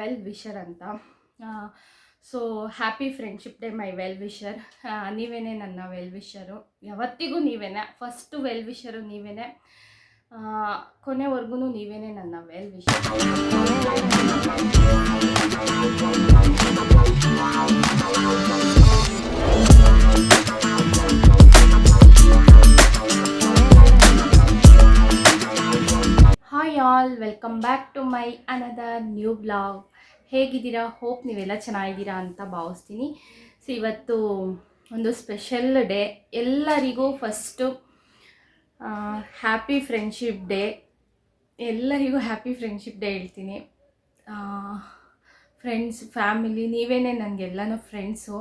Well wisher ಅಂತ. So happy friendship day my well wisher. ನೀವೇನೇ ನನ್ನ ವೆಲ್ ವಿಷರು, ಯಾವತ್ತಿಗೂ ನೀವೇನೆ, ಫಸ್ಟು ವೆಲ್ ವಿಷರು ನೀವೇನೆ, ಕೊನೆವರೆಗೂ ನೀವೇನೆ ನನ್ನ well wisher. Hi all, welcome back to my another new blog. ಹೇಗಿದ್ದೀರಾ? ಹೋಪ್ ನೀವೆಲ್ಲ ಚೆನ್ನಾಗಿದ್ದೀರಾ ಅಂತ ಭಾವಿಸ್ತೀನಿ. ಸೊ ಇವತ್ತು ಒಂದು ಸ್ಪೆಷಲ್ ಡೇ. ಎಲ್ಲರಿಗೂ ಫಸ್ಟು ಹ್ಯಾಪಿ ಫ್ರೆಂಡ್ಶಿಪ್ ಡೇ. ಎಲ್ಲರಿಗೂ ಹ್ಯಾಪಿ ಫ್ರೆಂಡ್ಶಿಪ್ ಡೇ ಹೇಳ್ತೀನಿ. ಫ್ರೆಂಡ್ಸ್, ಫ್ಯಾಮಿಲಿ, ನೀವೇನೇ ನನಗೆಲ್ಲನೂ ಫ್ರೆಂಡ್ಸು.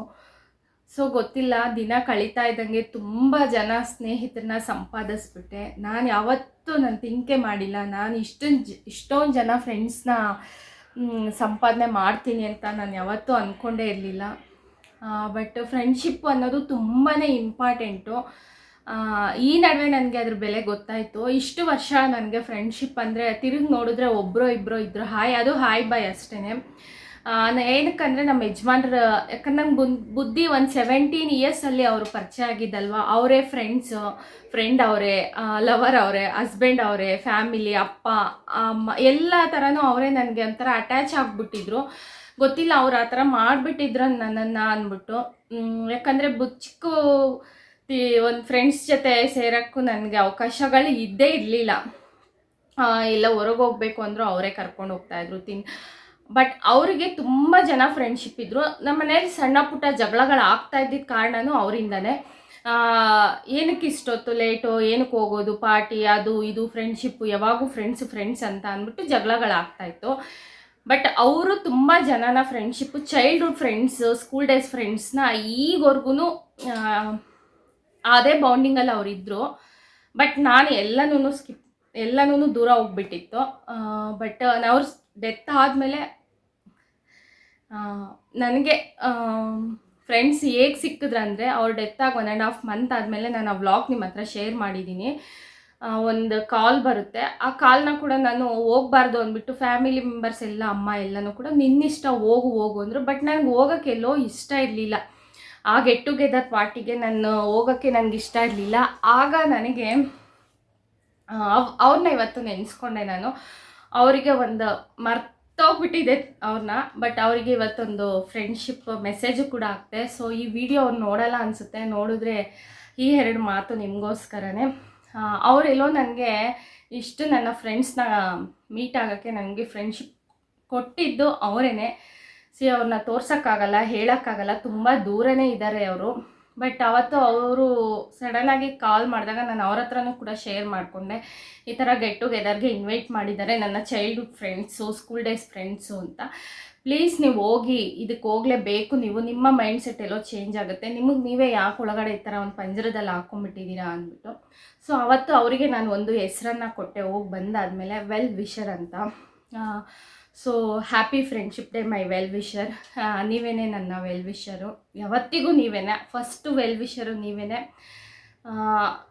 ಸೊ ಗೊತ್ತಿಲ್ಲ, ದಿನ ಕಳೀತಾ ಇದ್ದಂಗೆ ತುಂಬ ಜನ ಸ್ನೇಹಿತರನ್ನ ಸಂಪಾದಿಸ್ಬಿಟ್ಟೆ. ನಾನು ಯಾವತ್ತೂ ನಾನು ಥಿಂಕೇ ಮಾಡಿಲ್ಲ ನಾನು ಇಷ್ಟೊಂದು ಜನ ಫ್ರೆಂಡ್ಸ್ನ ಸಂಪಾದನೆ ಮಾಡ್ತೀನಿ ಅಂತ ನಾನು ಯಾವತ್ತೂ ಅಂದ್ಕೊಂಡೇ ಇರಲಿಲ್ಲ. ಬಟ್ ಫ್ರೆಂಡ್ಶಿಪ್ ಅನ್ನೋದು ತುಂಬಾ ಇಂಪಾರ್ಟೆಂಟು. ಈ ನಡುವೆ ನನಗೆ ಅದ್ರ ಬೆಲೆ ಗೊತ್ತಾಯಿತು. ಇಷ್ಟು ವರ್ಷ ನನಗೆ ಫ್ರೆಂಡ್ಶಿಪ್ ಅಂದರೆ ತಿರುಗಿ ನೋಡಿದ್ರೆ ಒಬ್ಬರೋ ಇಬ್ಬರೋ ಇದ್ದರು, ಅದು ಹಾಯ್ ಬಾಯ್ ಅಷ್ಟೇ. ಏನಕ್ಕಂದರೆ ನಮ್ಮ ಯಜಮಾನ್ರು, ಯಾಕಂದ್ರೆ ನಂಗೆ ಬುದ್ಧಿ ಒಂದು 17 ಇಯರ್ಸಲ್ಲಿ ಅವರು ಪರಿಚಯ ಆಗಿದ್ದಲ್ವ. ಅವರೇ ಫ್ರೆಂಡ್ ಅವರೇ, ಲವರ್ ಅವರೇ, ಹಸ್ಬೆಂಡ್ ಅವರೇ, ಫ್ಯಾಮಿಲಿ, ಅಪ್ಪ ಅಮ್ಮ ಎಲ್ಲ ಥರನೂ ಅವರೇ. ನನಗೆ ಒಂಥರ ಅಟ್ಯಾಚ್ ಆಗಿಬಿಟ್ಟಿದ್ರು. ಗೊತ್ತಿಲ್ಲ ಅವ್ರು ಆ ಥರ ಮಾಡಿಬಿಟ್ಟಿದ್ರು ನನ್ನನ್ನು ಅಂದ್ಬಿಟ್ಟು. ಯಾಕಂದರೆ ಚಿಕ್ಕ ಒಂದು ಫ್ರೆಂಡ್ಸ್ ಜೊತೆ ಸೇರೋಕ್ಕೂ ನನಗೆ ಅವಕಾಶಗಳು ಇದ್ದೇ ಇರಲಿಲ್ಲ. ಎಲ್ಲ ಹೊರಗೆ ಹೋಗ್ಬೇಕು ಅಂದರೂ ಅವರೇ ಕರ್ಕೊಂಡು ಹೋಗ್ತಾಯಿದ್ರು. ಬಟ್ ಅವರಿಗೆ ತುಂಬ ಜನ ಫ್ರೆಂಡ್ಶಿಪ್ ಇದ್ದರು. ನಮ್ಮ ಮನೇಲಿ ಸಣ್ಣ ಪುಟ್ಟ ಜಗಳಗಳು ಆಗ್ತಾ ಇದ್ದಿದ್ದ ಕಾರಣವೂ ಅವರಿಂದನೇ. ಏನಕ್ಕೆ ಇಷ್ಟೊತ್ತು ಲೇಟು, ಏನಕ್ಕೆ ಹೋಗೋದು, ಪಾರ್ಟಿ, ಅದು ಇದು, ಫ್ರೆಂಡ್ಶಿಪ್ಪು, ಯಾವಾಗೂ ಫ್ರೆಂಡ್ಸ್ ಅಂತ ಅಂದ್ಬಿಟ್ಟು ಜಗಳಗಳಾಗ್ತಾಯಿತ್ತು. ಬಟ್ ಅವರು ತುಂಬ ಜನನ friendship, childhood friends, school days ಫ್ರೆಂಡ್ಸ್ನ ಈಗವರೆಗೂ ಅದೇ ಬೌಂಡಿಂಗಲ್ಲಿ ಅವರಿದ್ದರು. ಬಟ್ ನಾನು ಎಲ್ಲನೂ ದೂರ ಹೋಗ್ಬಿಟ್ಟಿತ್ತು. ಬಟ್ ಅವ್ರ ಡೆತ್ ಆದಮೇಲೆ ನನಗೆ ಫ್ರೆಂಡ್ಸ್ ಹೇಗೆ ಸಿಕ್ಕಿದ್ರಂದರೆ, ಅವ್ರ ಡೆತ್ ಆಗಿ 1.5 ಮಂತ್ ಆದಮೇಲೆ ನಾನು ಆ ವ್ಲಾಗ್ ನಿಮ್ಮ ಹತ್ರ ಶೇರ್ ಮಾಡಿದ್ದೀನಿ. ಒಂದು ಕಾಲ್ ಬರುತ್ತೆ. ಆ ಕಾಲ್ನ ಕೂಡ ನಾನು ಹೋಗಬಾರ್ದು ಅಂದ್ಬಿಟ್ಟು ಫ್ಯಾಮಿಲಿ ಮೆಂಬರ್ಸ್ ಎಲ್ಲ, ಅಮ್ಮ ಎಲ್ಲನೂ ಕೂಡ ನಿನ್ನಿಷ್ಟ, ಹೋಗು ಅಂದರು. ಬಟ್ ನನಗೆ ಹೋಗೋಕ್ಕೆ ಎಲ್ಲೋ ಇಷ್ಟ ಇರಲಿಲ್ಲ. ಆ ಗೆಟ್ ಟುಗೆದರ್ ಪಾರ್ಟಿಗೆ ನಾನು ಹೋಗೋಕ್ಕೆ ನನಗೆ ಇಷ್ಟ ಇರಲಿಲ್ಲ. ಆಗ ನನಗೆ ಅವ್ರನ್ನ ಇವತ್ತು ನೆನೆಸ್ಕೊಂಡೆ ನಾನು. ಅವರಿಗೆ ಒಂದು ಮರ್ತೋಗ್ಬಿಟ್ಟಿದೆ ಅವ್ರನ್ನ. ಬಟ್ ಅವರಿಗೆ ಇವತ್ತೊಂದು ಫ್ರೆಂಡ್ಶಿಪ್ ಮೆಸೇಜು ಕೂಡ ಆಗ್ತೆ. ಸೊ ಈ ವಿಡಿಯೋ ಅವ್ರು ನೋಡಲ್ಲ ಅನಿಸುತ್ತೆ. ನೋಡಿದ್ರೆ ಈ 2 ಮಾತು ನಿಮಗೋಸ್ಕರನೇ. ಅವರೆಲ್ಲೋ ನನಗೆ ಇಷ್ಟು ನನ್ನ ಫ್ರೆಂಡ್ಸ್ನ ಮೀಟ್ ಆಗೋಕ್ಕೆ ನನಗೆ ಫ್ರೆಂಡ್ಶಿಪ್ ಕೊಟ್ಟಿದ್ದು ಅವರೇನೆ. ಅವ್ರನ್ನ ತೋರ್ಸೋಕ್ಕಾಗಲ್ಲ, ಹೇಳೋಕ್ಕಾಗಲ್ಲ, ತುಂಬ ದೂರನೇ ಇದ್ದಾರೆ ಅವರು. ಬಟ್ ಅವತ್ತು ಅವರು ಸಡನ್ನಾಗಿ ಕಾಲ್ ಮಾಡಿದಾಗ ನಾನು ಅವ್ರ ಹತ್ರನೂ ಕೂಡ ಶೇರ್ ಮಾಡಿಕೊಂಡೆ. ಈ ಥರ ಗೆಟ್ ಟುಗೆದರ್ಗೆ ಇನ್ವೈಟ್ ಮಾಡಿದ್ದಾರೆ ನನ್ನ childhood friends, school days friends ಅಂತ. ಪ್ಲೀಸ್ ನೀವು ಹೋಗಿ, ಇದಕ್ಕೆ ಹೋಗಲೇಬೇಕು ನೀವು. ನಿಮ್ಮ ಮೈಂಡ್ ಸೆಟ್ ಎಲ್ಲೋ ಚೇಂಜ್ ಆಗುತ್ತೆ. ನಿಮಗೆ ನೀವೇ ಯಾಕೆ ಒಳಗಡೆ ಈ ಥರ ಒಂದು ಪಂಜರದಲ್ಲಿ ಹಾಕ್ಕೊಂಬಿಟ್ಟಿದ್ದೀರಾ ಅಂದ್ಬಿಟ್ಟು. ಸೊ ಅವತ್ತು ಅವರಿಗೆ ನಾನು ಒಂದು ಹೆಸರನ್ನು ಕೊಟ್ಟೆ. ಹೋಗಿ ಬಂದಾದಮೇಲೆ ವೆಲ್ ವಿಷರ್ ಅಂತ. So happy friendship day my well wisher. ನೀವೇನೇ ನನ್ನ ವೆಲ್ ವಿಷರು, ಯಾವತ್ತಿಗೂ ನೀವೇನೆ, ಫಸ್ಟು ವೆಲ್ ವಿಷರು ನೀವೇನೆ,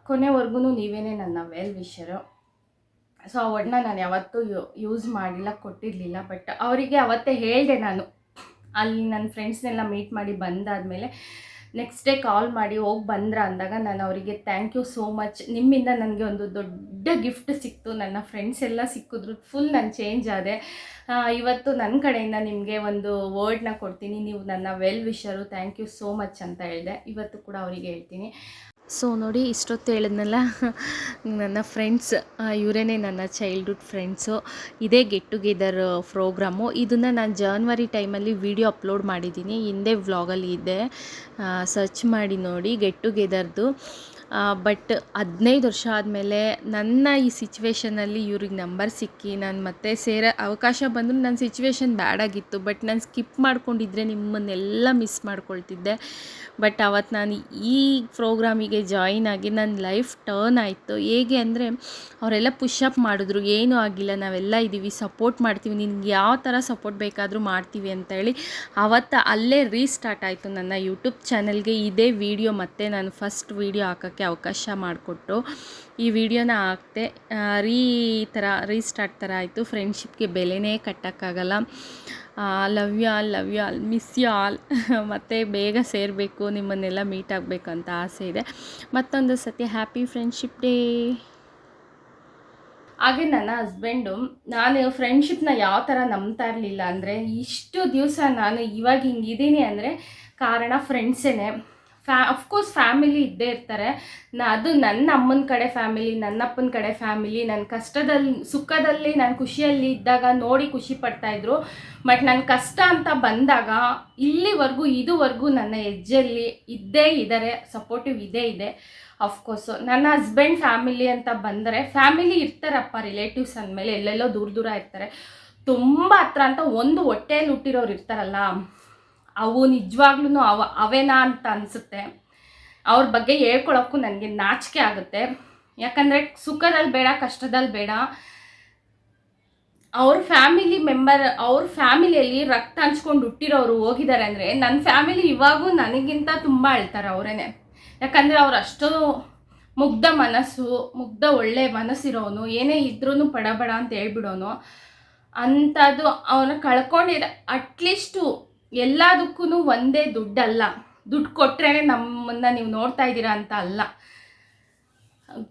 ಕೊನೆವರೆಗೂ ನೀವೇನೆ ನನ್ನ ವೆಲ್ ವಿಷರು. ಸೊ ಆ ವರ್ಡ್ನ ನಾನು ಯಾವತ್ತೂ ಯೂಸ್ ಮಾಡಿಲ್ಲ, ಕೊಟ್ಟಿರಲಿಲ್ಲ. ಬಟ್ ಅವರಿಗೆ ಅವತ್ತೇ ಹೇಳಿದೆ ನಾನು. ಅಲ್ಲಿ ನನ್ನ ಫ್ರೆಂಡ್ಸ್ನೆಲ್ಲ ಮೀಟ್ ಮಾಡಿ ಬಂದಾದಮೇಲೆ ನೆಕ್ಸ್ಟ್ ಡೇ ಕಾಲ್ ಮಾಡಿ ಹೋಗಿ ಬಂದ್ರ ಅಂದಾಗ ನಾನು ಅವರಿಗೆ ಥ್ಯಾಂಕ್ ಯು ಸೋ ಮಚ್, ನಿಮ್ಮಿಂದ ನನಗೆ ಒಂದು ದೊಡ್ಡ ಗಿಫ್ಟ್ ಸಿಕ್ತು, ನನ್ನ ಫ್ರೆಂಡ್ಸ್ ಎಲ್ಲ ಸಿಕ್ಕಿದ್ರು, ಫುಲ್ ನಾನು ಚೇಂಜ್ ಆದೆ. ಇವತ್ತು ನನ್ನ ಕಡೆಯಿಂದ ನಿಮಗೆ ಒಂದು ವರ್ಡ್ನ ಕೊಡ್ತೀನಿ, ನೀವು ನನ್ನ well wisher, thank you so much ಅಂತ ಹೇಳಿದೆ. ಇವತ್ತು ಕೂಡ ಅವರಿಗೆ ಹೇಳ್ತೀನಿ. ಸೊ ನೋಡಿ, ಇಷ್ಟೊತ್ತು ಹೇಳಿದ್ನಲ್ಲ, ನನ್ನ ಫ್ರೆಂಡ್ಸ್ ಇವರೇನೆ ನನ್ನ ಚೈಲ್ಡ್ಹುಡ್ ಫ್ರೆಂಡ್ಸು. ಇದೇ ಗೆಟ್ ಟುಗೆದರ್ ಪ್ರೋಗ್ರಾಮು. ಇದನ್ನು ನಾನು ಜಾನ್ವರಿ ಟೈಮಲ್ಲಿ ವಿಡಿಯೋ ಅಪ್ಲೋಡ್ ಮಾಡಿದ್ದೀನಿ, ಹಿಂದೆ ವ್ಲಾಗಲ್ಲಿ ಇದೆ, ಸರ್ಚ್ ಮಾಡಿ ನೋಡಿ ಗೆಟ್ ಟುಗೆದರ್ದು. ಬಟ್ 15 ವರ್ಷ ಆದಮೇಲೆ ನನ್ನ ಈ ಸಿಚುವೇಷನಲ್ಲಿ ಇವ್ರಿಗೆ ನಂಬರ್ ಸಿಕ್ಕಿ ನಾನು ಮತ್ತೆ ಸೇರೋ ಅವಕಾಶ ಬಂದರೂ ನನ್ನ ಸಿಚುವೇಶನ್ ಬ್ಯಾಡಾಗಿತ್ತು. ಬಟ್ ನಾನು ಸ್ಕಿಪ್ ಮಾಡ್ಕೊಂಡಿದ್ದರೆ ನಿಮ್ಮನ್ನೆಲ್ಲ ಮಿಸ್ ಮಾಡ್ಕೊಳ್ತಿದ್ದೆ. ಬಟ್ ಅವತ್ತು ನಾನು ಈ ಪ್ರೋಗ್ರಾಮಿಗೆ ಜಾಯಿನ್ ಆಗಿ ನನ್ನ ಲೈಫ್ ಟರ್ನ್ ಆಯಿತು. ಹೇಗೆ ಅಂದರೆ, ಅವರೆಲ್ಲ ಪುಷಪ್ ಮಾಡಿದ್ರು, ಏನೂ ಆಗಿಲ್ಲ, ನಾವೆಲ್ಲ ಇದ್ದೀವಿ, ಸಪೋರ್ಟ್ ಮಾಡ್ತೀವಿ, ನಿನ್ಗೆ ಯಾವ ಥರ ಸಪೋರ್ಟ್ ಬೇಕಾದರೂ ಮಾಡ್ತೀವಿ ಅಂತ ಹೇಳಿ ಅವತ್ತು ಅಲ್ಲೇ ರೀಸ್ಟಾರ್ಟ್ ಆಯಿತು ನನ್ನ ಯೂಟ್ಯೂಬ್ ಚಾನಲ್ಗೆ. ಇದೇ ವಿಡಿಯೋ ಮತ್ತೆ ನಾನು ಫಸ್ಟ್ ವಿಡಿಯೋ ಹಾಕೋಕ್ಕೆ ಅವಕಾಶ ಮಾಡಿಕೊಟ್ಟು ಈ ವಿಡಿಯೋನ ಹಾಕ್ತೆ. ರೀಸ್ಟಾರ್ಟ್ ಥರ ಆಯಿತು. ಫ್ರೆಂಡ್ಶಿಪ್ಗೆ ಬೆಲೆನೇ ಕಟ್ಟೋಕ್ಕಾಗಲ್ಲ. Love you all miss you all ಮತ್ತು ಬೇಗ ಸೇರಬೇಕು, ನಿಮ್ಮನ್ನೆಲ್ಲ ಮೀಟ್ ಆಗಬೇಕಂತ ಆಸೆ ಇದೆ. ಮತ್ತೊಂದು ಸತಿ ಹ್ಯಾಪಿ ಫ್ರೆಂಡ್ಶಿಪ್ ಡೇ. ಹಾಗೆ ನನ್ನ ಹಸ್ಬೆಂಡು, ನಾನು ಫ್ರೆಂಡ್ಶಿಪ್ನ ಯಾವ ಥರ ನಂಬ್ತಾ ಇರಲಿಲ್ಲ ಅಂದರೆ, ಇಷ್ಟು ದಿವಸ ನಾನು ಇವಾಗ ಹಿಂಗಿದ್ದೀನಿ ಅಂದರೆ ಕಾರಣ ಫ್ರೆಂಡ್ಸೇ. ಅಫ್ಕೋರ್ಸ್ ಫ್ಯಾಮಿಲಿ ಇದ್ದೇ ಇರ್ತಾರೆ. ಅದು ನನ್ನ ಅಮ್ಮನ ಕಡೆ ಫ್ಯಾಮಿಲಿ, ನನ್ನ ಅಪ್ಪನ ಕಡೆ ಫ್ಯಾಮಿಲಿ. ನನ್ನ ಕಷ್ಟದಲ್ಲಿ ಸುಖದಲ್ಲಿ ನಾನು ಖುಷಿಯಲ್ಲಿ ಇದ್ದಾಗ ನೋಡಿ ಖುಷಿ ಪಡ್ತಾಯಿದ್ರು. ಬಟ್ ನನ್ನ ಕಷ್ಟ ಅಂತ ಬಂದಾಗ ಇದುವರೆಗೂ ನನ್ನ ಹೆಜ್ಜೆಯಲ್ಲಿ ಇದ್ದೇ ಇದ್ದಾರೆ, ಸಪೋರ್ಟಿವ್ ಇದೇ ಇದೆ. ಅಫ್ಕೋರ್ಸು ನನ್ನ ಹಸ್ಬೆಂಡ್ ಫ್ಯಾಮಿಲಿ ಅಂತ ಬಂದರೆ, ಫ್ಯಾಮಿಲಿ ಇರ್ತಾರಪ್ಪ, ರಿಲೇಟಿವ್ಸ್ ಅಂದಮೇಲೆ ಎಲ್ಲೆಲ್ಲೋ ದೂರ ಇರ್ತಾರೆ. ತುಂಬ ಹತ್ರ ಅಂತ ಒಂದು ಹೊಟ್ಟೆಯಲ್ಲಿ ಹುಟ್ಟಿರೋರು ಇರ್ತಾರಲ್ಲ, ಅವು ನಿಜವಾಗ್ಲೂ ಅವೇನಾ ಅಂತ ಅನಿಸುತ್ತೆ. ಅವ್ರ ಬಗ್ಗೆ ಹೇಳ್ಕೊಳಕ್ಕೂ ನನಗೆ ನಾಚಿಕೆ ಆಗುತ್ತೆ. ಯಾಕಂದರೆ ಸುಖದಲ್ಲಿ ಬೇಡ, ಕಷ್ಟದಲ್ಲಿ ಬೇಡ. ಅವ್ರ ಫ್ಯಾಮಿಲಿಯಲ್ಲಿ ರಕ್ತ ಹಂಚ್ಕೊಂಡು ಹುಟ್ಟಿರೋರು ಹೋಗಿದ್ದಾರೆ ಅಂದರೆ, ನನ್ನ ಫ್ಯಾಮಿಲಿ ಇವಾಗೂ ನನಗಿಂತ ತುಂಬ ಅಳ್ತಾರೆ ಅವರೇನೆ. ಯಾಕಂದರೆ ಅವ್ರು ಅಷ್ಟು ಮುಗ್ಧ ಒಳ್ಳೆ ಮನಸ್ಸಿರೋನು, ಏನೇ ಇದ್ರೂ ಪಡಬೇಡ ಅಂತ ಹೇಳ್ಬಿಡೋನು. ಅಂಥದ್ದು ಅವನ್ನ ಕಳ್ಕೊಂಡಿರೋ. ಅಟ್ಲೀಸ್ಟು ಎಲ್ಲದಕ್ಕೂ ಒಂದೇ ದುಡ್ಡಲ್ಲ, ದುಡ್ಡು ಕೊಟ್ರೇ ನಮ್ಮನ್ನು ನೀವು ನೋಡ್ತಾ ಇದ್ದೀರಾ ಅಂತ ಅಲ್ಲ,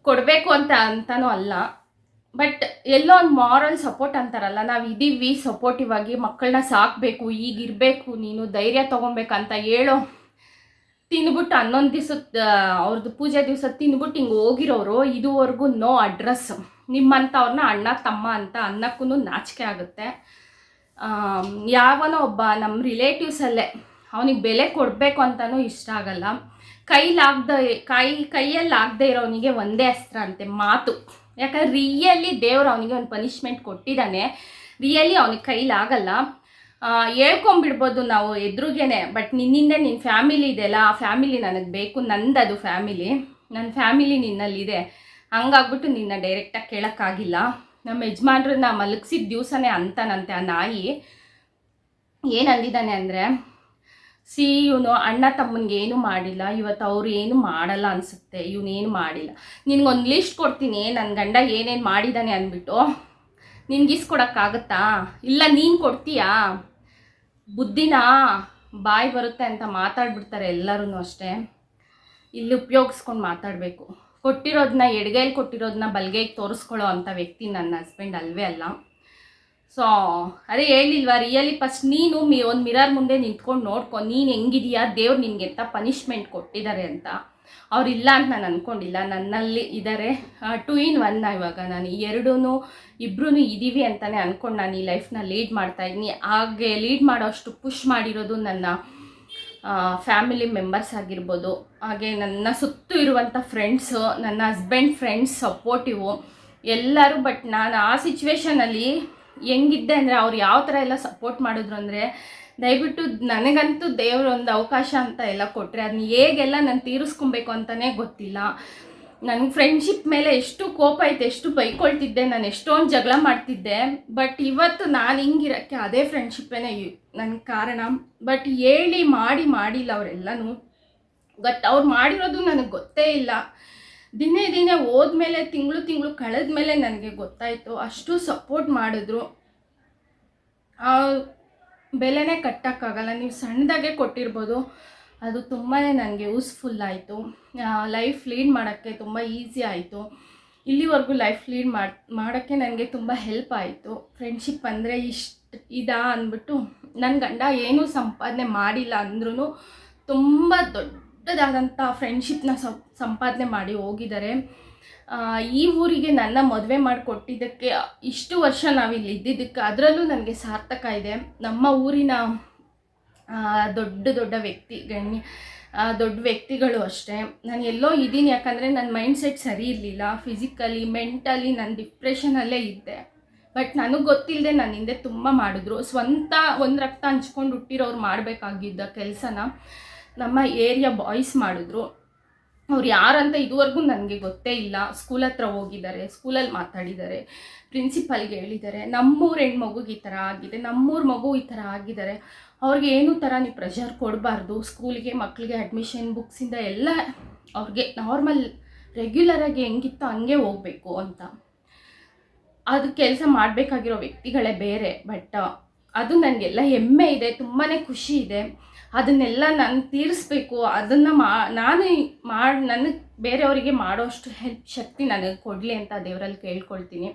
ಕೊಡಬೇಕು ಅಂತನೂ ಅಲ್ಲ. ಬಟ್ ಎಲ್ಲೋ ಒಂದು ಮಾರಲ್ ಸಪೋರ್ಟ್ ಅಂತಾರಲ್ಲ, ನಾವು ಇದ್ದೀವಿ ಸಪೋರ್ಟಿವ್ ಆಗಿ, ಮಕ್ಕಳನ್ನ ಸಾಕಬೇಕು, ಈಗಿರಬೇಕು, ನೀನು ಧೈರ್ಯ ತೊಗೊಬೇಕಂತ ಹೇಳೋ. ತಿಂದ್ಬಿಟ್ಟು 11 ದಿವಸದ ಅವ್ರದ್ದು ಪೂಜೆ ದಿವಸ ತಿಂದ್ಬಿಟ್ಟು ಹಿಂಗೆ ಹೋಗಿರೋರು ಇದುವರೆಗೂ ನೋ ಅಡ್ರೆಸ್. ನಿಮ್ಮಂಥವ್ರನ್ನ ಅಣ್ಣ ತಮ್ಮ ಅಂತ ಅನ್ನಕ್ಕೂ ನಾಚಿಕೆ ಆಗುತ್ತೆ. ಯಾವನೋ ಒಬ್ಬ ನಮ್ಮ ರಿಲೇಟಿವ್ಸಲ್ಲೇ ಅವನಿಗೆ ಬೆಲೆ ಕೊಡಬೇಕು ಅಂತಲೂ ಇಷ್ಟ ಆಗಲ್ಲ. ಕೈಯಲ್ಲಿ ಆಗದೆ ಇರೋನಿಗೆ ಒಂದೇ ಅಸ್ತ್ರ ಅಂತೆ, ಮಾತು. ಯಾಕಂದರೆ ರಿಯಲಿ ದೇವ್ರು ಅವನಿಗೆ ಒಂದು ಪನಿಷ್ಮೆಂಟ್ ಕೊಟ್ಟಿದ್ದಾನೆ. ರಿಯಲಿ ಅವನಿಗೆ ಕೈಲಾಗಲ್ಲ. ಹೇಳ್ಕೊಂಬಿಡ್ಬೋದು ನಾವು ಎದುರುಗೇನೆ, ಬಟ್ ನಿನ್ನಿಂದ ನಿನ್ನ ಫ್ಯಾಮಿಲಿ ಇದೆಯಲ್ಲ, ಆ ಫ್ಯಾಮಿಲಿ ನನಗೆ ಬೇಕು, ನಂದದು ಫ್ಯಾಮಿಲಿ, ನನ್ನ ಫ್ಯಾಮಿಲಿ ನಿನ್ನಲ್ಲಿದೆ, ಹಂಗಾಗ್ಬಿಟ್ಟು ನಿನ್ನ ಡೈರೆಕ್ಟಾಗಿ ಕೇಳೋಕ್ಕಾಗಿಲ್ಲ. ನಮ್ಮ ಯಜಮಾನ್ರನ್ನ ಮಲಗಿಸಿದ ದಿವಸನೇ ಅಂತಾನಂತೆ ಆ ನಾಯಿ. ಏನು ಅಂದಿದ್ದಾನೆ ಅಂದರೆ, ಇವನು ಅಣ್ಣ ತಮ್ಮನಿಗೆ ಏನೂ ಮಾಡಿಲ್ಲ, ಇವತ್ತು ಅವ್ರು ಏನು ಮಾಡಲ್ಲ ಅನಿಸುತ್ತೆ, ಇವನೇನು ಮಾಡಿಲ್ಲ, ನಿನ್ಗೊಂದು ಲಿಸ್ಟ್ ಕೊಡ್ತೀನಿ ನನ್ನ ಗಂಡ ಏನೇನು ಮಾಡಿದ್ದಾನೆ ಅಂದ್ಬಿಟ್ಟು, ನಿನ್ಗಿಸ್ಕೊಡೋಕ್ಕಾಗತ್ತಾ? ಇಲ್ಲ ನೀನು ಕೊಡ್ತೀಯಾ? ಬುದ್ಧಿನ ಬಾಯಿ ಬರುತ್ತೆ ಅಂತ ಮಾತಾಡ್ಬಿಡ್ತಾರೆ ಎಲ್ಲರೂ ಅಷ್ಟೇ. ಇಲ್ಲಿ ಉಪಯೋಗಿಸ್ಕೊಂಡು ಮಾತಾಡಬೇಕು. ಕೊಟ್ಟಿರೋದನ್ನ ಎಡಗೈಲಿ ಕೊಟ್ಟಿರೋದನ್ನ ಬಲಗೈಗೆ ತೋರಿಸ್ಕೊಳ್ಳೋ ಅಂಥ ವ್ಯಕ್ತಿ ನನ್ನ ಹಸ್ಬೆಂಡ್ ಅಲ್ವೇ ಅಲ್ಲ. ಸೊ ಅದೇ ಹೇಳಿಲ್ವಾ, ರಿಯಲಿ ಫಸ್ಟ್ ನೀನು ಒಂದು ಮಿರರ್ ಮುಂದೆ ನಿಂತ್ಕೊಂಡು ನೋಡ್ಕೊ, ನೀನು ಹೆಂಗಿದೆಯಾ, ದೇವ್ರು ನಿನಗೆ ಎಂಥ ಪನಿಷ್ಮೆಂಟ್ ಕೊಟ್ಟಿದ್ದಾರೆ ಅಂತ. ಅವ್ರಿಲ್ಲ ಅಂತ ನಾನು ಅಂದ್ಕೊಂಡಿಲ್ಲ, ನನ್ನಲ್ಲಿ ಇದ್ದಾರೆ. 2 in 1 ಇವಾಗ ನಾನು ಇಬ್ಬರೂ ಇದ್ದೀವಿ ಅಂತಲೇ ಅಂದ್ಕೊಂಡು ನಾನು ಈ ಲೈಫ್ನ ಲೀಡ್ ಮಾಡ್ತಾಯಿದ್ದೀನಿ. ಹಾಗೆ ಲೀಡ್ ಮಾಡೋಷ್ಟು ಪುಷ್ ಮಾಡಿರೋದು ನನ್ನ ಫ್ಯಾಮಿಲಿ ಮೆಂಬರ್ಸ್ ಆಗಿರ್ಬೋದು, ಹಾಗೆ ನನ್ನ ಸುತ್ತು ಇರುವಂಥ ಫ್ರೆಂಡ್ಸು, ನನ್ನ ಹಸ್ಬೆಂಡ್ ಫ್ರೆಂಡ್ಸ್ ಸಪೋರ್ಟಿವು ಎಲ್ಲರೂ. ಬಟ್ ನಾನು ಆ ಸಿಚುವೇಷನಲ್ಲಿ ಹೆಂಗಿದ್ದೆ ಅಂದರೆ, ಅವ್ರು ಯಾವ ಥರ ಎಲ್ಲ ಸಪೋರ್ಟ್ ಮಾಡಿದ್ರು ಅಂದರೆ, ದಯವಿಟ್ಟು ನನಗಂತೂ ದೇವರು ಒಂದು ಅವಕಾಶ ಅಂತ ಎಲ್ಲ ಕೊಟ್ಟರೆ ಅದನ್ನ ಹೇಗೆಲ್ಲ ನಾನು ತೀರಿಸ್ಕೊಬೇಕು ಅಂತಲೇ ಗೊತ್ತಿಲ್ಲ. ನನಗೆ ಫ್ರೆಂಡ್ಶಿಪ್ ಮೇಲೆ ಎಷ್ಟು ಕೋಪ ಐತೆ, ಎಷ್ಟು ಬೈಕೊಳ್ತಿದ್ದೆ, ನಾನು ಎಷ್ಟೊಂದು ಜಗಳ ಮಾಡ್ತಿದ್ದೆ. ಬಟ್ ಇವತ್ತು ನಾನು ಹಿಂಗಿರೋಕ್ಕೆ ಅದೇ ಫ್ರೆಂಡ್ಶಿಪ್ಪೇ ನನಗೆ ಕಾರಣ. ಬಟ್ ಹೇಳಿ ಮಾಡಿಲ್ಲ ಅವರೆಲ್ಲನೂ. ಅವ್ರು ಮಾಡಿರೋದು ನನಗೆ ಗೊತ್ತೇ ಇಲ್ಲ. ದಿನೇ ಹೋದ್ಮೇಲೆ ತಿಂಗಳು ಕಳೆದ ಮೇಲೆ ನನಗೆ ಗೊತ್ತಾಯಿತು. ಅಷ್ಟು ಸಪೋರ್ಟ್ ಮಾಡಿದ್ರು. ಬೆಲೆನೇ ಕಟ್ಟೋಕ್ಕಾಗಲ್ಲ. ನೀವು ಸಣ್ಣದಾಗೆ ಕೊಟ್ಟಿರ್ಬೋದು, ಅದು ತುಂಬಾ ನನಗೆ ಯೂಸ್ಫುಲ್ ಆಯಿತು. ಲೈಫ್ ಲೀಡ್ ಮಾಡೋಕ್ಕೆ ತುಂಬ ಈಸಿ ಆಯಿತು. ಇಲ್ಲಿವರೆಗೂ ಲೈಫ್ ಲೀಡ್ ಮಾಡೋಕ್ಕೆ ನನಗೆ ತುಂಬ ಹೆಲ್ಪ್ ಆಯಿತು. ಫ್ರೆಂಡ್ಶಿಪ್ ಅಂದರೆ ಇದಾ ಅಂದ್ಬಿಟ್ಟು, ನನ್ನ ಗಂಡ ಏನೂ ಸಂಪಾದನೆ ಮಾಡಿಲ್ಲ ಅಂದ್ರೂ ತುಂಬ ದೊಡ್ಡದಾದಂಥ ಫ್ರೆಂಡ್ಶಿಪ್ನ ಸಂಪಾದನೆ ಮಾಡಿ ಹೋಗಿದ್ದಾರೆ. ಈ ಊರಿಗೆ ನನ್ನ ಮದುವೆ ಮಾಡಿಕೊಟ್ಟಿದ್ದಕ್ಕೆ, ಇಷ್ಟು ವರ್ಷ ನಾವಿಲ್ಲಿ ಇದ್ದಿದ್ದಕ್ಕೆ ಅದರಲ್ಲೂ ನನಗೆ ಸಾರ್ಥಕ ಇದೆ. ನಮ್ಮ ಊರಿನ ದೊಡ್ಡ ದೊಡ್ಡ ವ್ಯಕ್ತಿಗಳು ಅಷ್ಟೇ. ನಾನು ಎಲ್ಲೋ ಇದ್ದೀನಿ, ಯಾಕಂದರೆ ನನ್ನ ಮೈಂಡ್ಸೆಟ್ ಸರಿ ಇರಲಿಲ್ಲ. ಫಿಸಿಕಲಿ ಮೆಂಟಲಿ ನಾನು ಡಿಪ್ರೆಷನಲ್ಲೇ ಇದ್ದೆ. ಬಟ್ ನನಗೆ ಗೊತ್ತಿಲ್ಲದೆ ನನ್ನ ಹಿಂದೆ ತುಂಬ ಮಾಡಿದ್ರು. ಸ್ವಂತ ಒಂದು ರಕ್ತ ಹಂಚ್ಕೊಂಡು ಹುಟ್ಟಿರೋರು ಮಾಡಬೇಕಾಗಿದ್ದ ಕೆಲಸನ ನಮ್ಮ ಏರಿಯಾ ಬಾಯ್ಸ್ ಮಾಡಿದ್ರು. ಅವ್ರು ಯಾರಂತ ಇದುವರೆಗೂ ನನಗೆ ಗೊತ್ತೇ ಇಲ್ಲ. ಸ್ಕೂಲ್ ಹತ್ರ ಹೋಗಿದ್ದಾರೆ, ಸ್ಕೂಲಲ್ಲಿ ಮಾತಾಡಿದ್ದಾರೆ, ಪ್ರಿನ್ಸಿಪಲ್ಗೆ ಹೇಳಿದ್ದಾರೆ, ನಮ್ಮೂರು ಹೆಣ್ಮಗುಗೆ ಈ ಥರ ಆಗಿದೆ, ನಮ್ಮೂರು ಮಗು ಈ ಥರ ಆಗಿದ್ದಾರೆ, ಅವ್ರಿಗೆ ಏನೂ ಥರ ನೀವು ಪ್ರೆಷರ್ ಕೊಡಬಾರ್ದು. ಸ್ಕೂಲಿಗೆ ಮಕ್ಕಳಿಗೆ ಅಡ್ಮಿಷನ್ ಬುಕ್ಸಿಂದ ಎಲ್ಲ ಅವ್ರಿಗೆ ನಾರ್ಮಲ್ ರೆಗ್ಯುಲರಾಗಿ ಹೆಂಗಿತ್ತು ಹಂಗೆ ಹೋಗಬೇಕು ಅಂತ. ಅದು ಕೆಲಸ ಮಾಡಬೇಕಾಗಿರೋ ವ್ಯಕ್ತಿಗಳೇ ಬೇರೆ. ಬಟ್ ಅದು ನನಗೆಲ್ಲ ಹೆಮ್ಮೆ ಇದೆ, ತುಂಬಾ ಖುಷಿ ಇದೆ. ಅದನ್ನೆಲ್ಲ ನಾನು ತೀರಿಸ್ಬೇಕು. ಅದನ್ನು ನನಗೆ ಬೇರೆಯವರಿಗೆ ಮಾಡೋಷ್ಟು ಹೆಲ್ಪ್ ಶಕ್ತಿ ನನಗೆ ಕೊಡಲಿ ಅಂತ ದೇವರಲ್ಲಿ ಕೇಳ್ಕೊಳ್ತೀನಿ.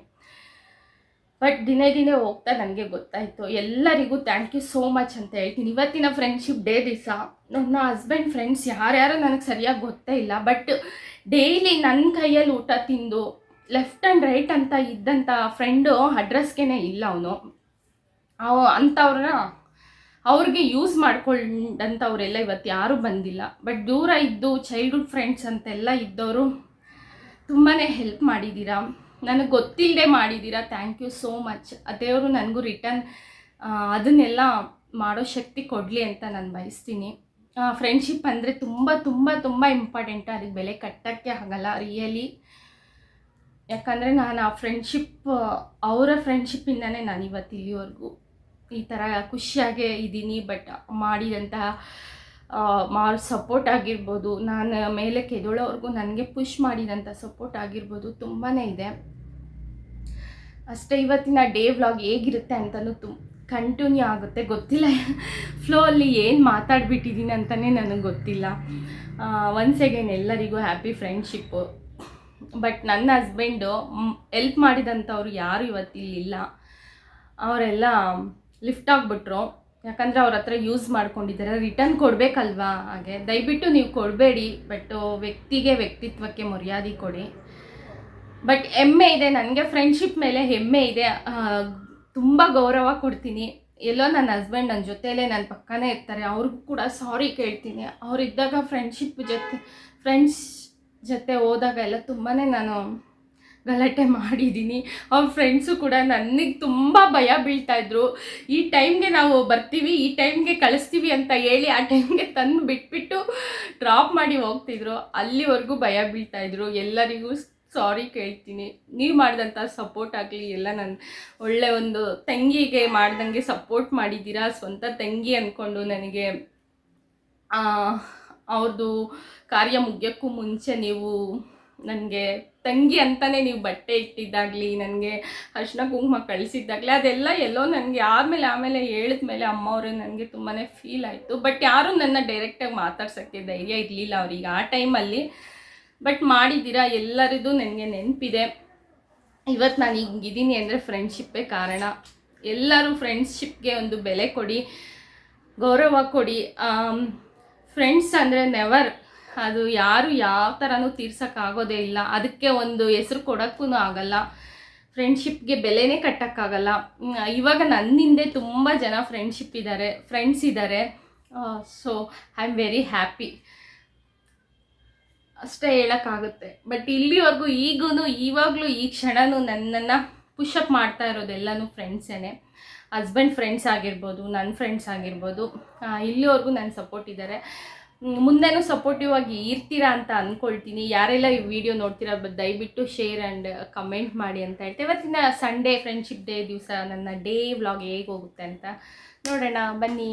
ಬಟ್ ದಿನೇ ದಿನೇ ಹೋಗ್ತಾ ನನಗೆ ಗೊತ್ತಾಯಿತು. ಎಲ್ಲರಿಗೂ ಥ್ಯಾಂಕ್ ಯು ಸೋ ಮಚ್ ಅಂತ ಹೇಳ್ತೀನಿ. ಇವತ್ತಿನ ಫ್ರೆಂಡ್ಶಿಪ್ ಡೇ ದಿವಸ ನನ್ನ ಹಸ್ಬೆಂಡ್ ಫ್ರೆಂಡ್ಸ್ ಯಾರ್ಯಾರು ನನಗೆ ಸರಿಯಾಗಿ ಗೊತ್ತೇ ಇಲ್ಲ, ಬಟ್ ಡೈಲಿ ನನ್ನ ಕೈಯಲ್ಲಿ ಊಟ ತಿಂದು ಲೆಫ್ಟ್ ಆ್ಯಂಡ್ ರೈಟ್ ಅಂತ ಇದ್ದಂಥ ಫ್ರೆಂಡು ಅಡ್ರೆಸ್ಗೇ ಇಲ್ಲ ಅವನು. ಅಂಥವ್ರನ್ನ ಅವ್ರಿಗೆ ಯೂಸ್ ಮಾಡ್ಕೊಂಡಂಥವ್ರೆಲ್ಲ ಇವತ್ತು ಯಾರೂ ಬಂದಿಲ್ಲ. ಬಟ್ ದೂರ ಇದ್ದು ಚೈಲ್ಡ್ಹುಡ್ ಫ್ರೆಂಡ್ಸ್ ಅಂತೆಲ್ಲ ಇದ್ದವರು ತುಂಬಾ ಹೆಲ್ಪ್ ಮಾಡಿದ್ದೀರಾ, ನನಗೆ ಗೊತ್ತಿಲ್ಲದೆ ಮಾಡಿದ್ದೀರಾ. Thank you so much. ದೇವರು ನನಗೂ ರಿಟರ್ನ್ ಅದನ್ನೆಲ್ಲ ಮಾಡೋ ಶಕ್ತಿ ಕೊಡಲಿ ಅಂತ ನಾನು ಬಯಸ್ತೀನಿ. ಫ್ರೆಂಡ್ಶಿಪ್ ಅಂದರೆ ತುಂಬ ತುಂಬ ತುಂಬ ಇಂಪಾರ್ಟೆಂಟ್. ಅದಕ್ಕೆ ಬೆಲೆ ಕಟ್ಟೋಕ್ಕೆ ಆಗಲ್ಲ ರಿಯಲಿ. ಯಾಕಂದರೆ ನಾನು ಆ ಫ್ರೆಂಡ್ಶಿಪ್, ಅವರ ಫ್ರೆಂಡ್ಶಿಪ್ಪಿಂದನೇ ನಾನು ಇವತ್ತು ಇಲ್ಲಿವರೆಗೂ ಈ ಥರ ಖುಷಿಯಾಗೇ ಇದ್ದೀನಿ. ಬಟ್ ಮಾಡಿದಂತಹ ಸಪೋರ್ಟ್ ಆಗಿರ್ಬೋದು, ನಾನು ಮೇಲೆ ಕೆದಳೋವರೆಗೂ ನನಗೆ ಪುಷ್ ಮಾಡಿದಂಥ ಸಪೋರ್ಟ್ ಆಗಿರ್ಬೋದು ತುಂಬಾ ಇದೆ. ಅಷ್ಟೇ. ಇವತ್ತಿನ ಡೇ ವ್ಲಾಗ್ ಹೇಗಿರುತ್ತೆ ಅಂತಲೂ ಕಂಟಿನ್ಯೂ ಆಗುತ್ತೆ, ಗೊತ್ತಿಲ್ಲ. ಫ್ಲೋ ಅಲ್ಲಿ ಏನು ಮಾತಾಡ್ಬಿಟ್ಟಿದ್ದೀನಿ ಅಂತಲೇ ನನಗೆ ಗೊತ್ತಿಲ್ಲ. ಒನ್ಸ್ ಅಗೇನ್ ಎಲ್ಲರಿಗೂ ಹ್ಯಾಪಿ ಫ್ರೆಂಡ್ಶಿಪ್ಪು. ಬಟ್ ನನ್ನ ಹಸ್ಬೆಂಡು ಹೆಲ್ಪ್ ಮಾಡಿದಂಥವ್ರು ಯಾರು ಇವತ್ತಿಲ್ಲ. ಅವರೆಲ್ಲ ಲಿಫ್ಟ್ ಆಗಿಬಿಟ್ರು. ಯಾಕಂದರೆ ಅವ್ರ ಹತ್ರ ಯೂಸ್ ಮಾಡ್ಕೊಂಡಿದ್ದಾರೆ, ರಿಟರ್ನ್ ಕೊಡಬೇಕಲ್ವಾ. ಹಾಗೆ ದಯವಿಟ್ಟು ನೀವು ಕೊಡಬೇಡಿ. ಬಟ್ ವ್ಯಕ್ತಿತ್ವಕ್ಕೆ ಮರ್ಯಾದೆ ಕೊಡಿ. ಬಟ್ ಹೆಮ್ಮೆ ಇದೆ ನನಗೆ, ಫ್ರೆಂಡ್ಶಿಪ್ ಮೇಲೆ ಹೆಮ್ಮೆ ಇದೆ. ತುಂಬ ಗೌರವ ಕೊಡ್ತೀನಿ. ಎಲ್ಲೋ ನನ್ನ ಹಸ್ಬೆಂಡ್ ನನ್ನ ಜೊತೆಯಲ್ಲೇ ನನ್ನ ಪಕ್ಕನೇ ಇರ್ತಾರೆ. ಅವ್ರಿಗೂ ಕೂಡ ಸಾರಿ ಕೇಳ್ತೀನಿ. ಅವರಿದ್ದಾಗ ಫ್ರೆಂಡ್ಸ್ ಜೊತೆ ಹೋದಾಗ ಎಲ್ಲ ತುಂಬಾ ನಾನು ಗಲಾಟೆ ಮಾಡಿದ್ದೀನಿ. ಅವ್ರ ಫ್ರೆಂಡ್ಸು ಕೂಡ ನನಗೆ ತುಂಬ ಭಯ ಬೀಳ್ತಾಯಿದ್ರು. ಈ ಟೈಮ್ಗೆ ನಾವು ಬರ್ತೀವಿ, ಈ ಟೈಮ್ಗೆ ಕಳಿಸ್ತೀವಿ ಅಂತ ಹೇಳಿ ಆ ಟೈಮ್ಗೆ ತಂದು ಬಿಟ್ಬಿಟ್ಟು ಡ್ರಾಪ್ ಮಾಡಿ ಹೋಗ್ತಿದ್ರು. ಅಲ್ಲಿವರೆಗೂ ಭಯ ಬೀಳ್ತಾಯಿದ್ರು. ಎಲ್ಲರಿಗೂ ಸಾರಿ ಕೇಳ್ತೀನಿ. ನೀವು ಮಾಡಿದಂಥ ಸಪೋರ್ಟ್ ಆಗಲಿ ಎಲ್ಲ ನನ್ನ ಒಳ್ಳೆ ಒಂದು ತಂಗಿಗೆ ಮಾಡ್ದಂಗೆ ಸಪೋರ್ಟ್ ಮಾಡಿದ್ದೀರಾ. ಸ್ವಂತ ತಂಗಿ ಅಂದ್ಕೊಂಡು ನನಗೆ ಅವ್ರದ್ದು ಕಾರ್ಯ ಮುಗಿಯೋಕ್ಕೂ ಮುಂಚೆ ನೀವು ನನಗೆ ತಂಗಿ ಅಂತಲೇ ನೀವು ಬಟ್ಟೆ ಇಟ್ಟಿದ್ದಾಗಲಿ, ನನಗೆ ಅರಿಶಿನ ಕುಂಕುಮ ಕಳಿಸಿದ್ದಾಗಲಿ, ಅದೆಲ್ಲ ಎಲ್ಲೋ ನನಗೆ ಆಮೇಲೆ ಹೇಳಿದ್ಮೇಲೆ ಅಮ್ಮವ್ರೆ ನನಗೆ ತುಂಬಾ ಫೀಲ್ ಆಯಿತು. ಬಟ್ ಯಾರೂ ನನ್ನ ಡೈರೆಕ್ಟಾಗಿ ಮಾತಾಡ್ಸೋಕ್ಕೆ ಧೈರ್ಯ ಇರಲಿಲ್ಲ ಅವ್ರಿಗೆ ಆ ಟೈಮಲ್ಲಿ. ಬಟ್ ಮಾಡಿದ್ದೀರಾ. ಎಲ್ಲರದ್ದು ನನಗೆ ನೆನಪಿದೆ. ಇವತ್ತು ನಾನು ಹಿಂಗಿದ್ದೀನಿ ಅಂದರೆ ಫ್ರೆಂಡ್ಶಿಪ್ಪೇ ಕಾರಣ. ಎಲ್ಲರೂ ಫ್ರೆಂಡ್ಶಿಪ್ಗೆ ಒಂದು ಬೆಲೆ ಕೊಡಿ, ಗೌರವ ಕೊಡಿ. ಫ್ರೆಂಡ್ಸ್ ಅಂದರೆ ನೆವರ್, ಅದು ಯಾರು ಯಾವ ಥರನೂ ತೀರ್ಸೋಕ್ಕಾಗೋದೇ ಇಲ್ಲ. ಅದಕ್ಕೆ ಒಂದು ಹೆಸ್ರು ಕೊಡೋಕ್ಕೂ ಆಗಲ್ಲ. ಫ್ರೆಂಡ್ಶಿಪ್ಗೆ ಬೆಲೆನೇ ಕಟ್ಟೋಕ್ಕಾಗಲ್ಲ. ಇವಾಗ ನನ್ನ ಹಿಂದೆ ತುಂಬ ಜನ ಫ್ರೆಂಡ್ಸ್ ಇದ್ದಾರೆ. So I am very happy ಅಷ್ಟೇ ಹೇಳೋಕ್ಕಾಗುತ್ತೆ. ಬಟ್ ಇಲ್ಲಿವರೆಗೂ ಇವಾಗಲೂ ಈ ಕ್ಷಣನೂ ನನ್ನನ್ನು ಪುಷಪ್ ಮಾಡ್ತಾ ಇರೋದೆಲ್ಲನೂ ಫ್ರೆಂಡ್ಸೇ. ಹಸ್ಬೆಂಡ್ ಫ್ರೆಂಡ್ಸ್ ಆಗಿರ್ಬೋದು, ನನ್ನ ಫ್ರೆಂಡ್ಸ್ ಆಗಿರ್ಬೋದು, ಇಲ್ಲಿವರೆಗೂ ನನ್ನ ಸಪೋರ್ಟ್ ಇದ್ದಾರೆ. ಮುಂದೆನೂ ಸಪೋರ್ಟಿವ್ ಆಗಿ ಇರ್ತೀರಾ ಅಂತ ಅಂದ್ಕೊಳ್ತೀನಿ. ಯಾರೆಲ್ಲ ಈ ವಿಡಿಯೋ ನೋಡ್ತೀರಾ ದಯವಿಟ್ಟು ಶೇರ್ ಆ್ಯಂಡ್ ಕಮೆಂಟ್ ಮಾಡಿ ಅಂತ ಹೇಳ್ತೇವೆ. ಇವತ್ತಿನ ಸಂಡೇ ಫ್ರೆಂಡ್ಶಿಪ್ ಡೇ ದಿವಸ ನನ್ನ ಡೇ ವ್ಲಾಗ್ ಹೇಗೆ ಹೋಗುತ್ತೆ ಅಂತ ನೋಡೋಣ ಬನ್ನಿ.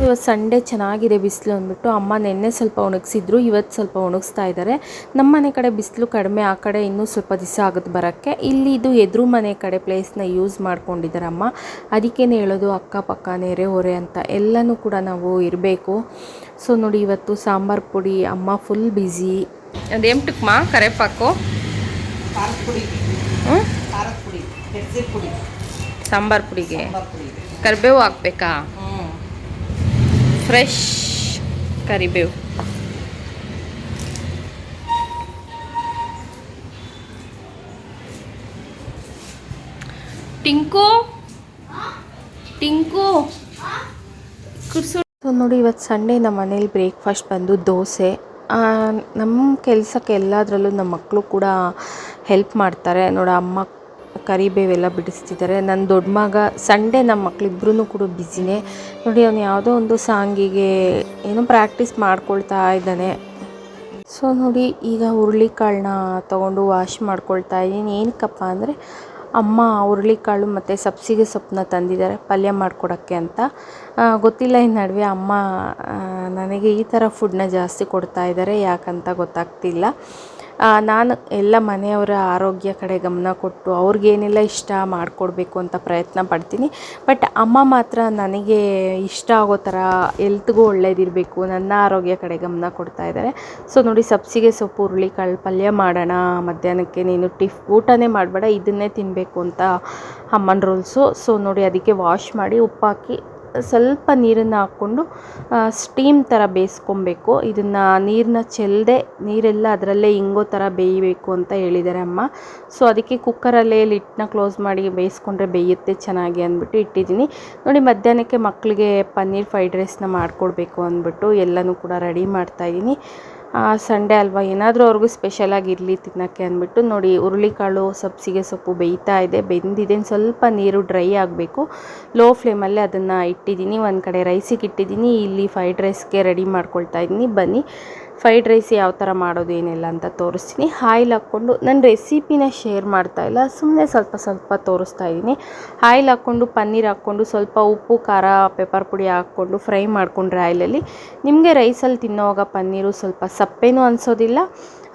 ಇವತ್ತು ಸಂಡೇ ಚೆನ್ನಾಗಿದೆ ಬಿಸಿಲು ಅಂದ್ಬಿಟ್ಟು ಅಮ್ಮ ನೆನ್ನೆ ಸ್ವಲ್ಪ ಒಣಗಿಸಿದ್ರು, ಇವತ್ತು ಸ್ವಲ್ಪ ಒಣಗಿಸ್ತಾ ಇದ್ದಾರೆ. ನಮ್ಮ ಮನೆ ಕಡೆ ಬಿಸಿಲು ಕಡಿಮೆ, ಆ ಕಡೆ ಇನ್ನೂ ಸ್ವಲ್ಪ ದಿವಸ ಆಗುತ್ತೆ ಬರೋಕ್ಕೆ. ಇಲ್ಲಿ ಇದು ಎದುರು ಮನೆ ಕಡೆ ಪ್ಲೇಸ್ನ ಯೂಸ್ ಮಾಡ್ಕೊಂಡಿದ್ದಾರೆ ಅಮ್ಮ. ಅದಕ್ಕೇನೆ ಹೇಳೋದು ಅಕ್ಕಪಕ್ಕ ನೆರೆ ಹೊರೆ ಅಂತ ಎಲ್ಲನೂ ಕೂಡ ನಾವು ಇರಬೇಕು. ಸೊ ನೋಡಿ ಇವತ್ತು ಸಾಂಬಾರು ಪುಡಿ ಅಮ್ಮ ಫುಲ್ ಬ್ಯುಸಿ. ಅದೇನು ಟುಕ್ಮ ಕರೆಪಾಕು ಸಾಂಬಾರು ಪುಡಿಗೆ ಕರಿಬೇವು ಹಾಕ್ಬೇಕಾ? ಫ್ರೆಶ್ ಕರಿಬೇವು. ಟಿಂಕು ಕುರ್ಸು. ಸೊ ನೋಡಿ ಇವತ್ತು ಸಂಡೇ ನಮ್ಮ ಮನೇಲಿ ಬ್ರೇಕ್ಫಾಸ್ಟ್ ಬಂದು ದೋಸೆ. ನಮ್ಮ ಕೆಲಸಕ್ಕೆ ಎಲ್ಲದರಲ್ಲೂ ನಮ್ಮ ಮಕ್ಕಳು ಕೂಡ ಹೆಲ್ಪ್ ಮಾಡ್ತಾರೆ. ನೋಡಿ ಅಮ್ಮ ಕರಿಬೇವೆಲ್ಲ ಬಿಡಿಸ್ತಿದ್ದಾರೆ. ನನ್ನ ದೊಡ್ಡ ಮಗ ಸಂಡೇ ನಮ್ಮ ಮಕ್ಕಳಿಬ್ರೂ ಕೂಡ ಬ್ಯುಸಿನೇ. ನೋಡಿ ಅವನು ಯಾವುದೋ ಒಂದು ಸಾಂಗಿಗೆ ಏನೋ ಪ್ರಾಕ್ಟೀಸ್ ಮಾಡ್ಕೊಳ್ತಾ ಇದ್ದಾನೆ. ಸೊ ನೋಡಿ ಈಗ ಹುರುಳಿಕಾಳನ್ನ ತೊಗೊಂಡು ವಾಶ್ ಮಾಡ್ಕೊಳ್ತಾ ಇದ್ದೀನಿ. ಏನಕ್ಕಪ್ಪ ಅಂದರೆ ಅಮ್ಮ ಹುರುಳಿಕಾಳು ಮತ್ತು ಸಬ್ಸಿಗೆ ಸೊಪ್ಪನ್ನ ತಂದಿದ್ದಾರೆ ಪಲ್ಯ ಮಾಡಿಕೊಡೋಕ್ಕೆ ಅಂತ. ಗೊತ್ತಿಲ್ಲ ಈ ನಡುವೆ ಅಮ್ಮ ನನಗೆ ಈ ಥರ ಫುಡ್ನ ಜಾಸ್ತಿ ಕೊಡ್ತಾ ಇದ್ದಾರೆ, ಯಾಕಂತ ಗೊತ್ತಾಗ್ತಿಲ್ಲ. ನಾನು ಎಲ್ಲ ಮನೆಯವರ ಆರೋಗ್ಯ ಕಡೆ ಗಮನ ಕೊಟ್ಟು ಅವ್ರಿಗೇನೆಲ್ಲ ಇಷ್ಟ ಮಾಡಿಕೊಡ್ಬೇಕು ಅಂತ ಪ್ರಯತ್ನ ಪಡ್ತೀನಿ. ಬಟ್ ಅಮ್ಮ ಮಾತ್ರ ನನಗೆ ಇಷ್ಟ ಆಗೋ ಥರ ಎಲ್ತ್ಗೂ ಒಳ್ಳೇದಿರಬೇಕು, ನನ್ನ ಆರೋಗ್ಯ ಕಡೆ ಗಮನ ಕೊಡ್ತಾ ಇದ್ದಾರೆ. ಸೊ ನೋಡಿ, ಸಬ್ಸಿಗೆ ಸೊಪ್ಪು ಹುರುಳಿಕಾಳು ಪಲ್ಯ ಮಾಡೋಣ ಮಧ್ಯಾಹ್ನಕ್ಕೆ, ನೀನು ಊಟನೇ ಮಾಡಬೇಡ ಇದನ್ನೇ ತಿನ್ನಬೇಕು ಅಂತ ಅಮ್ಮನ ರೂಲ್ಸು. ಸೊ ನೋಡಿ, ಅದಕ್ಕೆ ವಾಶ್ ಮಾಡಿ ಉಪ್ಪಾಕಿ ಸ್ವಲ್ಪ ನೀರನ್ನು ಹಾಕ್ಕೊಂಡು ಸ್ಟೀಮ್ ಥರ ಬೇಯಿಸ್ಕೊಬೇಕು. ಇದನ್ನು ನೀರನ್ನ ಚೆಲ್ಲದೆ ನೀರೆಲ್ಲ ಅದರಲ್ಲೇ ಇಂಗೋ ಥರ ಬೇಯಬೇಕು ಅಂತ ಹೇಳಿದ್ದಾರೆ ಅಮ್ಮ. ಸೊ ಅದಕ್ಕೆ ಕುಕ್ಕರಲ್ಲೇ ಲಿಟ್ಟನ್ನ ಕ್ಲೋಸ್ ಮಾಡಿ ಬೇಯಿಸ್ಕೊಂಡ್ರೆ ಬೇಯುತ್ತೆ ಚೆನ್ನಾಗಿ ಅಂದ್ಬಿಟ್ಟು ಇಟ್ಟಿದ್ದೀನಿ. ನೋಡಿ, ಮಧ್ಯಾಹ್ನಕ್ಕೆ ಮಕ್ಕಳಿಗೆ ಪನ್ನೀರ್ ಫ್ರೈಡ್ ರೈಸ್ನ ಮಾಡಿಕೊಡ್ಬೇಕು ಅಂದ್ಬಿಟ್ಟು ಎಲ್ಲನೂ ಕೂಡ ರೆಡಿ ಮಾಡ್ತಾಯಿದ್ದೀನಿ. ಸಂಡೇ ಅಲ್ವಾ, ಏನಾದರೂ ಅವ್ರಿಗೂ ಸ್ಪೆಷಲಾಗಿ ಇರಲಿ ತಿನ್ನೋಕ್ಕೆ ಅಂದ್ಬಿಟ್ಟು ನೋಡಿ, ಹುರುಳಿಕಾಳು ಸಬ್ಸಿಗೆ ಸೊಪ್ಪು ಬೇಯ್ತಾ ಇದೆ, ಬೆಂದಿದೆ. ಸ್ವಲ್ಪ ನೀರು ಡ್ರೈ ಆಗಬೇಕು. ಲೋ ಫ್ಲೇಮಲ್ಲೇ ಅದನ್ನು ಇಟ್ಟಿದ್ದೀನಿ. ಒಂದು ಕಡೆ ರೈಸಿಗೆ ಇಟ್ಟಿದ್ದೀನಿ, ಇಲ್ಲಿ ಫ್ರೈಡ್ ರೈಸ್ಗೆ ರೆಡಿ ಮಾಡ್ಕೊಳ್ತಾ ಇದ್ದೀನಿ. ಬನ್ನಿ, ಫ್ರೈಡ್ ರೈಸ್ ಯಾವ ಥರ ಮಾಡೋದು ಏನೆಲ್ಲ ಅಂತ ತೋರಿಸ್ತೀನಿ. ಆಯಿಲ್ ಹಾಕ್ಕೊಂಡು, ನನ್ನ ರೆಸಿಪಿನ ಶೇರ್ ಮಾಡ್ತಾಯಿಲ್ಲ, ಸುಮ್ಮನೆ ಸ್ವಲ್ಪ ತೋರಿಸ್ತಾ ಇದ್ದೀನಿ. ಆಯಿಲ್ ಹಾಕ್ಕೊಂಡು ಪನ್ನೀರ್ ಹಾಕ್ಕೊಂಡು ಸ್ವಲ್ಪ ಉಪ್ಪು ಖಾರ ಪೆಪ್ಪರ್ ಪುಡಿ ಹಾಕ್ಕೊಂಡು ಫ್ರೈ ಮಾಡಿಕೊಂಡ್ರೆ ಆಯಿಲಲ್ಲಿ ನಿಮಗೆ ರೈಸಲ್ಲಿ ತಿನ್ನೋವಾಗ ಪನ್ನೀರು ಸ್ವಲ್ಪ ಸಪ್ಪೇನೂ ಅನಿಸೋದಿಲ್ಲ,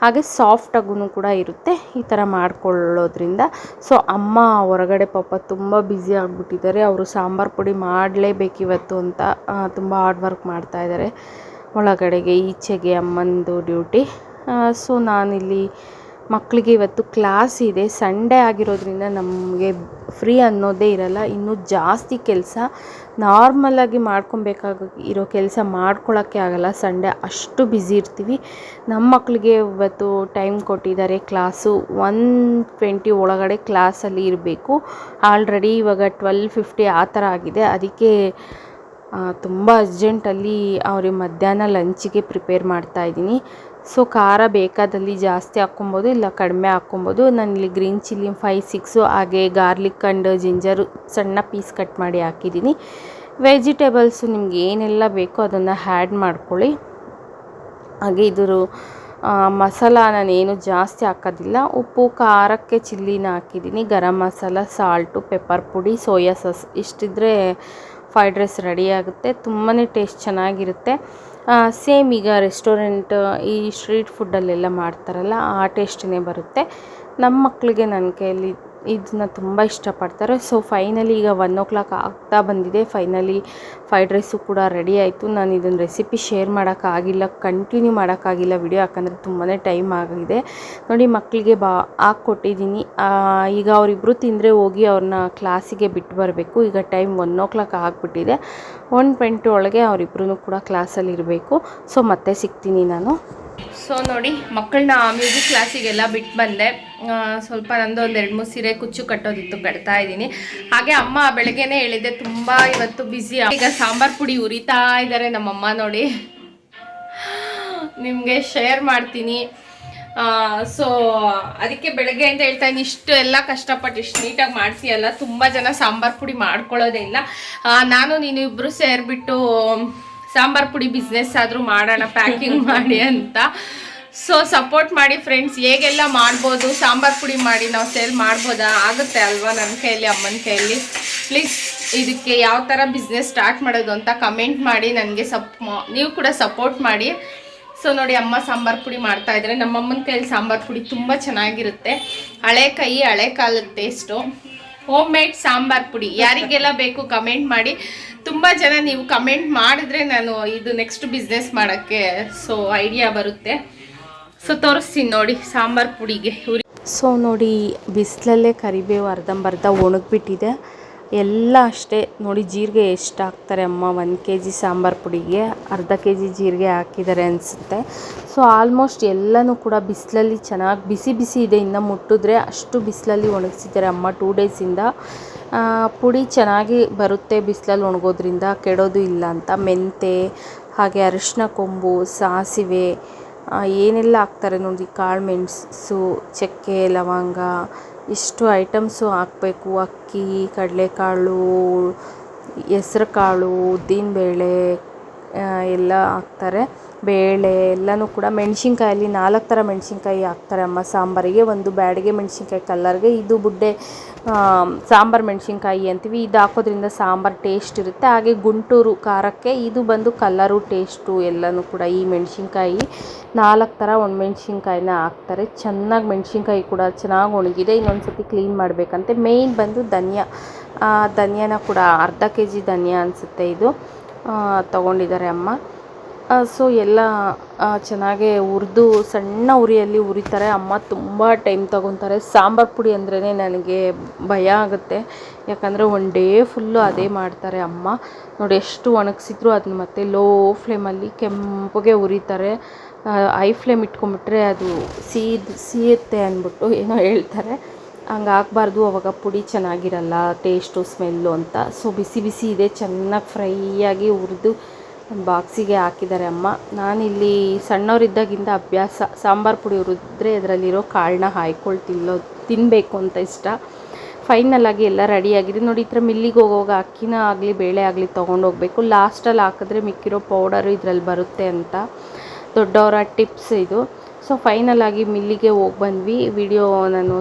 ಹಾಗೆ ಸಾಫ್ಟಾಗೂ ಕೂಡ ಇರುತ್ತೆ ಈ ಥರ ಮಾಡ್ಕೊಳ್ಳೋದ್ರಿಂದ. ಸೊ ಅಮ್ಮ ಹೊರಗಡೆ ಪಾಪ ತುಂಬ ಬ್ಯುಸಿ ಆಗಿಬಿಟ್ಟಿದ್ದಾರೆ. ಅವರು ಸಾಂಬಾರು ಪುಡಿ ಮಾಡಲೇಬೇಕಿವತ್ತು ಅಂತ ತುಂಬ ಹಾರ್ಡ್ ವರ್ಕ್ ಮಾಡ್ತಾಯಿದ್ದಾರೆ. ಒಳಗಡೆಗೆ ಈಚೆಗೆ ಅಮ್ಮಂದು ಡ್ಯೂಟಿ. ಸೊ ನಾನಿಲ್ಲಿ ಮಕ್ಕಳಿಗೆ ಇವತ್ತು ಕ್ಲಾಸ್ ಇದೆ, ಸಂಡೇ ಆಗಿರೋದ್ರಿಂದ ನಮಗೆ ಫ್ರೀ ಅನ್ನೋದೇ ಇರಲ್ಲ. ಇನ್ನೂ ಜಾಸ್ತಿ ಕೆಲಸ ನಾರ್ಮಲಾಗಿ ಮಾಡ್ಕೊಬೇಕಾಗಿರೋ ಕೆಲಸ ಮಾಡ್ಕೊಳ್ಳೋಕ್ಕೆ ಆಗಲ್ಲ. ಸಂಡೇ ಅಷ್ಟು ಬ್ಯುಸಿ ಇರ್ತೀವಿ. ನಮ್ಮ ಮಕ್ಕಳಿಗೆ ಇವತ್ತು ಟೈಮ್ ಕೊಟ್ಟಿದ್ದಾರೆ, ಕ್ಲಾಸು 1:20 ಒಳಗಡೆ ಕ್ಲಾಸಲ್ಲಿ ಇರಬೇಕು. ಆಲ್ರೆಡಿ ಇವಾಗ 12:50 ಆ ಥರ ಆಗಿದೆ. ಅದಕ್ಕೆ ತುಂಬ ಅರ್ಜೆಂಟಲ್ಲಿ ಅವ್ರಿಗೆ ಮಧ್ಯಾಹ್ನ ಲಂಚಿಗೆ ಪ್ರಿಪೇರ್ ಮಾಡ್ತಾಯಿದ್ದೀನಿ. ಸೊ ಖಾರ ಬೇಕಾದಲ್ಲಿ ಜಾಸ್ತಿ ಹಾಕ್ಕೊಬೋದು, ಇಲ್ಲ ಕಡಿಮೆ ಹಾಕ್ಕೊಬೋದು. ನಾನಿಲ್ಲಿ ಗ್ರೀನ್ ಚಿಲ್ಲಿ 5-6 ಹಾಗೆ ಗಾರ್ಲಿಕ್ ಆ್ಯಂಡ್ ಜಿಂಜರು ಸಣ್ಣ ಪೀಸ್ ಕಟ್ ಮಾಡಿ ಹಾಕಿದ್ದೀನಿ. ವೆಜಿಟೇಬಲ್ಸು ನಿಮ್ಗೆ ಏನೆಲ್ಲ ಬೇಕೋ ಅದನ್ನು ಆ್ಯಡ್ ಮಾಡ್ಕೊಳ್ಳಿ. ಹಾಗೆ ಇದ್ರ ಮಸಾಲ ನಾನೇನು ಜಾಸ್ತಿ ಹಾಕೋದಿಲ್ಲ. ಉಪ್ಪು ಖಾರಕ್ಕೆ ಚಿಲ್ಲಿನ ಹಾಕಿದ್ದೀನಿ, ಗರಂ ಮಸಾಲ, ಸಾಲ್ಟು, ಪೆಪ್ಪರ್ ಪುಡಿ, ಸೋಯಾ ಸಾಸ್ ಇಷ್ಟಿದ್ರೆ ಫ್ರೈಡ್ ರೈಸ್ ರೆಡಿ ಆಗುತ್ತೆ. ತುಂಬಾ ಟೇಸ್ಟ್ ಚೆನ್ನಾಗಿರುತ್ತೆ. ಸೇಮ್ ಈಗ ರೆಸ್ಟೋರೆಂಟ್ ಈ ಸ್ಟ್ರೀಟ್ ಫುಡ್ಡಲ್ಲೆಲ್ಲ ಮಾಡ್ತಾರಲ್ಲ ಆ ಟೇಸ್ಟೇ ಬರುತ್ತೆ. ನಮ್ಮ ಮಕ್ಕಳಿಗೆ ನನ್ನ ಕೈಯಲ್ಲಿ ಇದನ್ನ ತುಂಬ ಇಷ್ಟಪಡ್ತಾರೆ. ಸೊ ಫೈನಲಿ ಈಗ 1 o'clock ಆಗ್ತಾ ಬಂದಿದೆ. ಫೈನಲಿ ಫ್ರೈಡ್ ರೈಸು ಕೂಡ ರೆಡಿ ಆಯಿತು. ನಾನು ಇದನ್ನು ರೆಸಿಪಿ ಶೇರ್ ಮಾಡೋಕ್ಕಾಗಿಲ್ಲ, ಕಂಟಿನ್ಯೂ ಮಾಡೋಕ್ಕಾಗಿಲ್ಲ ವಿಡಿಯೋ, ಯಾಕಂದರೆ ತುಂಬಾ ಟೈಮ್ ಆಗಿದೆ. ನೋಡಿ, ಮಕ್ಕಳಿಗೆ ಹಾಕ್ಕೊಟ್ಟಿದ್ದೀನಿ. ಈಗ ಅವರಿಬ್ಬರು ತಿಂದರೆ ಹೋಗಿ ಅವ್ರನ್ನ ಕ್ಲಾಸಿಗೆ ಬಿಟ್ಟು ಬರಬೇಕು. ಈಗ ಟೈಮ್ 1 o'clock ಆಗಿಬಿಟ್ಟಿದೆ. 1:20 ಒಳಗೆ ಅವರಿಬ್ಬರೂ ಕೂಡ ಕ್ಲಾಸಲ್ಲಿ ಇರಬೇಕು. ಸೊ ಮತ್ತೆ ಸಿಗ್ತೀನಿ ನಾನು. ಸೊ ನೋಡಿ, ಮಕ್ಕಳನ್ನ ಮ್ಯೂಸಿಕ್ ಕ್ಲಾಸಿಗೆಲ್ಲ ಬಿಟ್ಟು ಬಂದೆ. ಸ್ವಲ್ಪ ನಂದು ಒಂದು 2-3 ಸೀರೆ ಕುಚ್ಚು ಕಟ್ಟೋದಿತ್ತು, ಕಟ್ತಾ ಇದ್ದೀನಿ. ಹಾಗೆ ಅಮ್ಮ ಬೆಳಗ್ಗೆನೇ ಹೇಳಿದ್ದೆ ತುಂಬ ಇವತ್ತು ಬ್ಯುಸಿ. ಈಗ ಸಾಂಬಾರು ಪುಡಿ ಉರಿತಾ ಇದ್ದಾರೆ ನಮ್ಮಮ್ಮ. ನೋಡಿ, ನಿಮಗೆ ಶೇರ್ ಮಾಡ್ತೀನಿ. ಸೊ ಅದಕ್ಕೆ ಬೆಳಗ್ಗೆ ಅಂತ ಹೇಳ್ತಾ ಇದ್ದೀನಿ, ಇಷ್ಟು ಎಲ್ಲ ಕಷ್ಟಪಟ್ಟು ಇಷ್ಟು ನೀಟಾಗಿ ಮಾಡ್ತೀಯಲ್ಲ. ತುಂಬ ಜನ ಸಾಂಬಾರು ಪುಡಿ ಮಾಡ್ಕೊಳ್ಳೋದೇ ಇಲ್ಲ. ನಾನು ನೀನು ಇಬ್ಬರು ಸೇರಿಬಿಟ್ಟು ಸಾಂಬಾರು ಪುಡಿ ಬಿಸ್ನೆಸ್ ಆದರೂ ಮಾಡೋಣ ಪ್ಯಾಕಿಂಗ್ ಮಾಡಿ ಅಂತ. ಸೊ ಸಪೋರ್ಟ್ ಮಾಡಿ ಫ್ರೆಂಡ್ಸ್. ಹೇಗೆಲ್ಲ ಮಾಡ್ಬೋದು, ಸಾಂಬಾರು ಪುಡಿ ಮಾಡಿ ನಾವು ಸೇಲ್ ಮಾಡ್ಬೋದಾ? ಆಗುತ್ತೆ ಅಲ್ವಾ ನನ್ನ ಕೈಯಲ್ಲಿ, ಅಮ್ಮನ ಕೈಯಲ್ಲಿ. ಪ್ಲೀಸ್ ಇದಕ್ಕೆ ಯಾವ ಥರ ಬಿಸ್ನೆಸ್ ಸ್ಟಾರ್ಟ್ ಮಾಡೋದು ಅಂತ ಕಮೆಂಟ್ ಮಾಡಿ, ನನಗೆ ನೀವು ಕೂಡ ಸಪೋರ್ಟ್ ಮಾಡಿ. ಸೊ ನೋಡಿ, ಅಮ್ಮ ಸಾಂಬಾರು ಪುಡಿ ಮಾಡ್ತಾಯಿದ್ರೆ ನಮ್ಮಮ್ಮನ ಕೈಯಲ್ಲಿ ಸಾಂಬಾರು ಪುಡಿ ತುಂಬ ಚೆನ್ನಾಗಿರುತ್ತೆ. ಹಳೆ ಕೈ ಹಳೆ ಕಾಲದ ಟೇಸ್ಟು. ಹೋಮ್ ಮೇಡ್ ಸಾಂಬಾರು ಪುಡಿ ಯಾರಿಗೆಲ್ಲ ಬೇಕು ಕಮೆಂಟ್ ಮಾಡಿ. ತುಂಬ ಜನ ನೀವು ಕಮೆಂಟ್ ಮಾಡಿದ್ರೆ ನಾನು ಇದು ನೆಕ್ಸ್ಟ್ ಬಿಸ್ನೆಸ್ ಮಾಡೋಕ್ಕೆ ಸೊ ಐಡಿಯಾ ಬರುತ್ತೆ. ಸೊ ತೋರಿಸ್ತೀನಿ ನೋಡಿ ಸಾಂಬಾರು ಪುಡಿಗೆ. ಸೊ ನೋಡಿ, ಬಿಸಿಲಲ್ಲೇ ಕರಿಬೇವು ಅರ್ಧಂಬರ್ಧ ಒಣಗಿಬಿಟ್ಟಿದೆ ಎಲ್ಲ ಅಷ್ಟೇ. ನೋಡಿ, ಜೀರಿಗೆ ಎಷ್ಟು ಹಾಕ್ತಾರೆ ಅಮ್ಮ 1 kg ಸಾಂಬಾರು ಪುಡಿಗೆ, ಅರ್ಧ kg ಜೀರಿಗೆ ಹಾಕಿದ್ದಾರೆ ಅನಿಸುತ್ತೆ. ಸೊ ಆಲ್ಮೋಸ್ಟ್ ಎಲ್ಲನೂ ಕೂಡ ಬಿಸಿಲಲ್ಲಿ ಚೆನ್ನಾಗಿ ಬಿಸಿ ಇದೆ. ಇನ್ನು ಮುಟ್ಟಿದ್ರೆ ಅಷ್ಟು ಬಿಸಿಲಲ್ಲಿ ಒಣಗಿಸಿದ್ದಾರೆ ಅಮ್ಮ 2 ಡೇಸಿಂದ. ಪುಡಿ ಚೆನ್ನಾಗಿ ಬರುತ್ತೆ ಬಿಸಿಲಲ್ಲಿ ಒಣಗೋದ್ರಿಂದ, ಕೆಡೋದು ಇಲ್ಲ ಅಂತ. ಮೆಂತೆ ಹಾಗೆ ಅರಿಶಿನ ಕೊಂಬು, ಸಾಸಿವೆ ಏನೆಲ್ಲ ಹಾಕ್ತಾರೆ ನೋಡಿ, ಕಾಳು ಮೆಣಸು, ಚಕ್ಕೆ, ಲವಂಗ ಇಷ್ಟು ಐಟಮ್ಸು ಹಾಕಬೇಕು. ಅಕ್ಕಿ, ಕಡಲೆಕಾಳು, ಹೆಸ್ರು ಕಾಳು, ಉದ್ದಿನಬೇಳೆ ಎಲ್ಲ ಹಾಕ್ತಾರೆ. ಬೇಳೆ ಎಲ್ಲನೂ ಕೂಡ ಮೆಣಸಿನ್ಕಾಯಲ್ಲಿ 4 ಥರ ಮೆಣಸಿನ್ಕಾಯಿ ಹಾಕ್ತಾರೆ ಅಮ್ಮ ಸಾಂಬಾರಿಗೆ. ಒಂದು ಬ್ಯಾಡಿಗೆ ಮೆಣಸಿನ್ಕಾಯಿ ಕಲ್ಲರ್ಗೆ, ಇದು ಬುಡ್ಡೆ ಸಾಂಬಾರು ಮೆಣಸಿನ್ಕಾಯಿ ಅಂತೀವಿ. ಇದು ಹಾಕೋದ್ರಿಂದ ಸಾಂಬಾರು ಟೇಸ್ಟ್ ಇರುತ್ತೆ. ಹಾಗೆ ಗುಂಟೂರು ಖಾರಕ್ಕೆ ಇದು ಬಂದು ಕಲ್ಲರು ಟೇಸ್ಟು ಎಲ್ಲನೂ ಕೂಡ. ಈ ಮೆಣಸಿನ್ಕಾಯಿ 4 ಥರ ಒಣಮೆಣ್ಸಿನ್ಕಾಯಿನ ಹಾಕ್ತಾರೆ. ಚೆನ್ನಾಗಿ ಮೆಣಸಿನ್ಕಾಯಿ ಕೂಡ ಚೆನ್ನಾಗಿ ಒಣಗಿದೆ. ಇನ್ನೊಂದು ಸತಿ ಕ್ಲೀನ್ ಮಾಡಬೇಕಂತೆ. ಮೇಯ್ನ್ ಬಂದು ಧನಿಯಾನ ಕೂಡ ಅರ್ಧ kg ಧನಿಯಾ ಅನಿಸುತ್ತೆ ಇದು ತೊಗೊಂಡಿದ್ದಾರೆ ಅಮ್ಮ. ಸೊ ಎಲ್ಲ ಚೆನ್ನಾಗೇ ಹುರಿದು ಸಣ್ಣ ಉರಿಯಲ್ಲಿ ಹುರಿತಾರೆ ಅಮ್ಮ. ತುಂಬ ಟೈಮ್ ತೊಗೊತಾರೆ. ಸಾಂಬಾರು ಪುಡಿ ಅಂದ್ರೇ ನನಗೆ ಭಯ ಆಗುತ್ತೆ, ಯಾಕಂದರೆ ಒನ್ ಡೇ ಫುಲ್ಲು ಅದೇ ಮಾಡ್ತಾರೆ ಅಮ್ಮ. ನೋಡಿ ಎಷ್ಟು ಒಣಗಿಸಿದ್ರು ಅದನ್ನ ಮತ್ತೆ ಲೋ ಫ್ಲೇಮಲ್ಲಿ ಕೆಂಪಗೆ ಹುರಿತಾರೆ. ಹೈ ಫ್ಲೇಮ್ ಇಟ್ಕೊಂಬಿಟ್ರೆ ಅದು ಸಿಯುತ್ತೆ ಅಂದ್ಬಿಟ್ಟು ಏನೋ ಹೇಳ್ತಾರೆ, ಹಂಗೆ ಹಾಕ್ಬಾರ್ದು, ಅವಾಗ ಪುಡಿ ಚೆನ್ನಾಗಿರಲ್ಲ, ಟೇಸ್ಟು ಸ್ಮೆಲ್ಲು ಅಂತ. ಸೊ ಬಿಸಿ ಇದೆ, ಚೆನ್ನಾಗಿ ಫ್ರೈಯಾಗಿ ಹುರಿದು ಒಂದು ಬಾಕ್ಸಿಗೆ ಹಾಕಿದ್ದಾರೆ ಅಮ್ಮ. ನಾನಿಲ್ಲಿ ಸಣ್ಣವರಿದ್ದಾಗಿಂದ ಅಭ್ಯಾಸ, ಸಾಂಬಾರು ಪುಡಿ ಹುರಿದ್ರೆ ಅದರಲ್ಲಿರೋ ಕಾಳನ್ನ ತಿನ್ನಬೇಕು ಅಂತ ಇಷ್ಟ. ಫೈನಲಾಗಿ ಎಲ್ಲ ರೆಡಿಯಾಗಿದೆ ನೋಡಿ. ಈ ಥರ ಮಿಲ್ಲಿಗೆ ಹೋಗುವಾಗ ಅಕ್ಕಿನ ಆಗಲಿ ಬೇಳೆ ಆಗಲಿ ತೊಗೊಂಡೋಗ್ಬೇಕು. ಲಾಸ್ಟಲ್ಲಿ ಹಾಕಿದ್ರೆ ಮಿಕ್ಕಿರೋ ಪೌಡರು ಇದರಲ್ಲಿ ಬರುತ್ತೆ ಅಂತ ದೊಡ್ಡವರ ಟಿಪ್ಸ್ ಇದು. ಸೊ ಫೈನಲಾಗಿ ಮಿಲ್ಲಿಗೆ ಹೋಗಿ ಬಂದ್ವಿ. ವಿಡಿಯೋ ನಾನು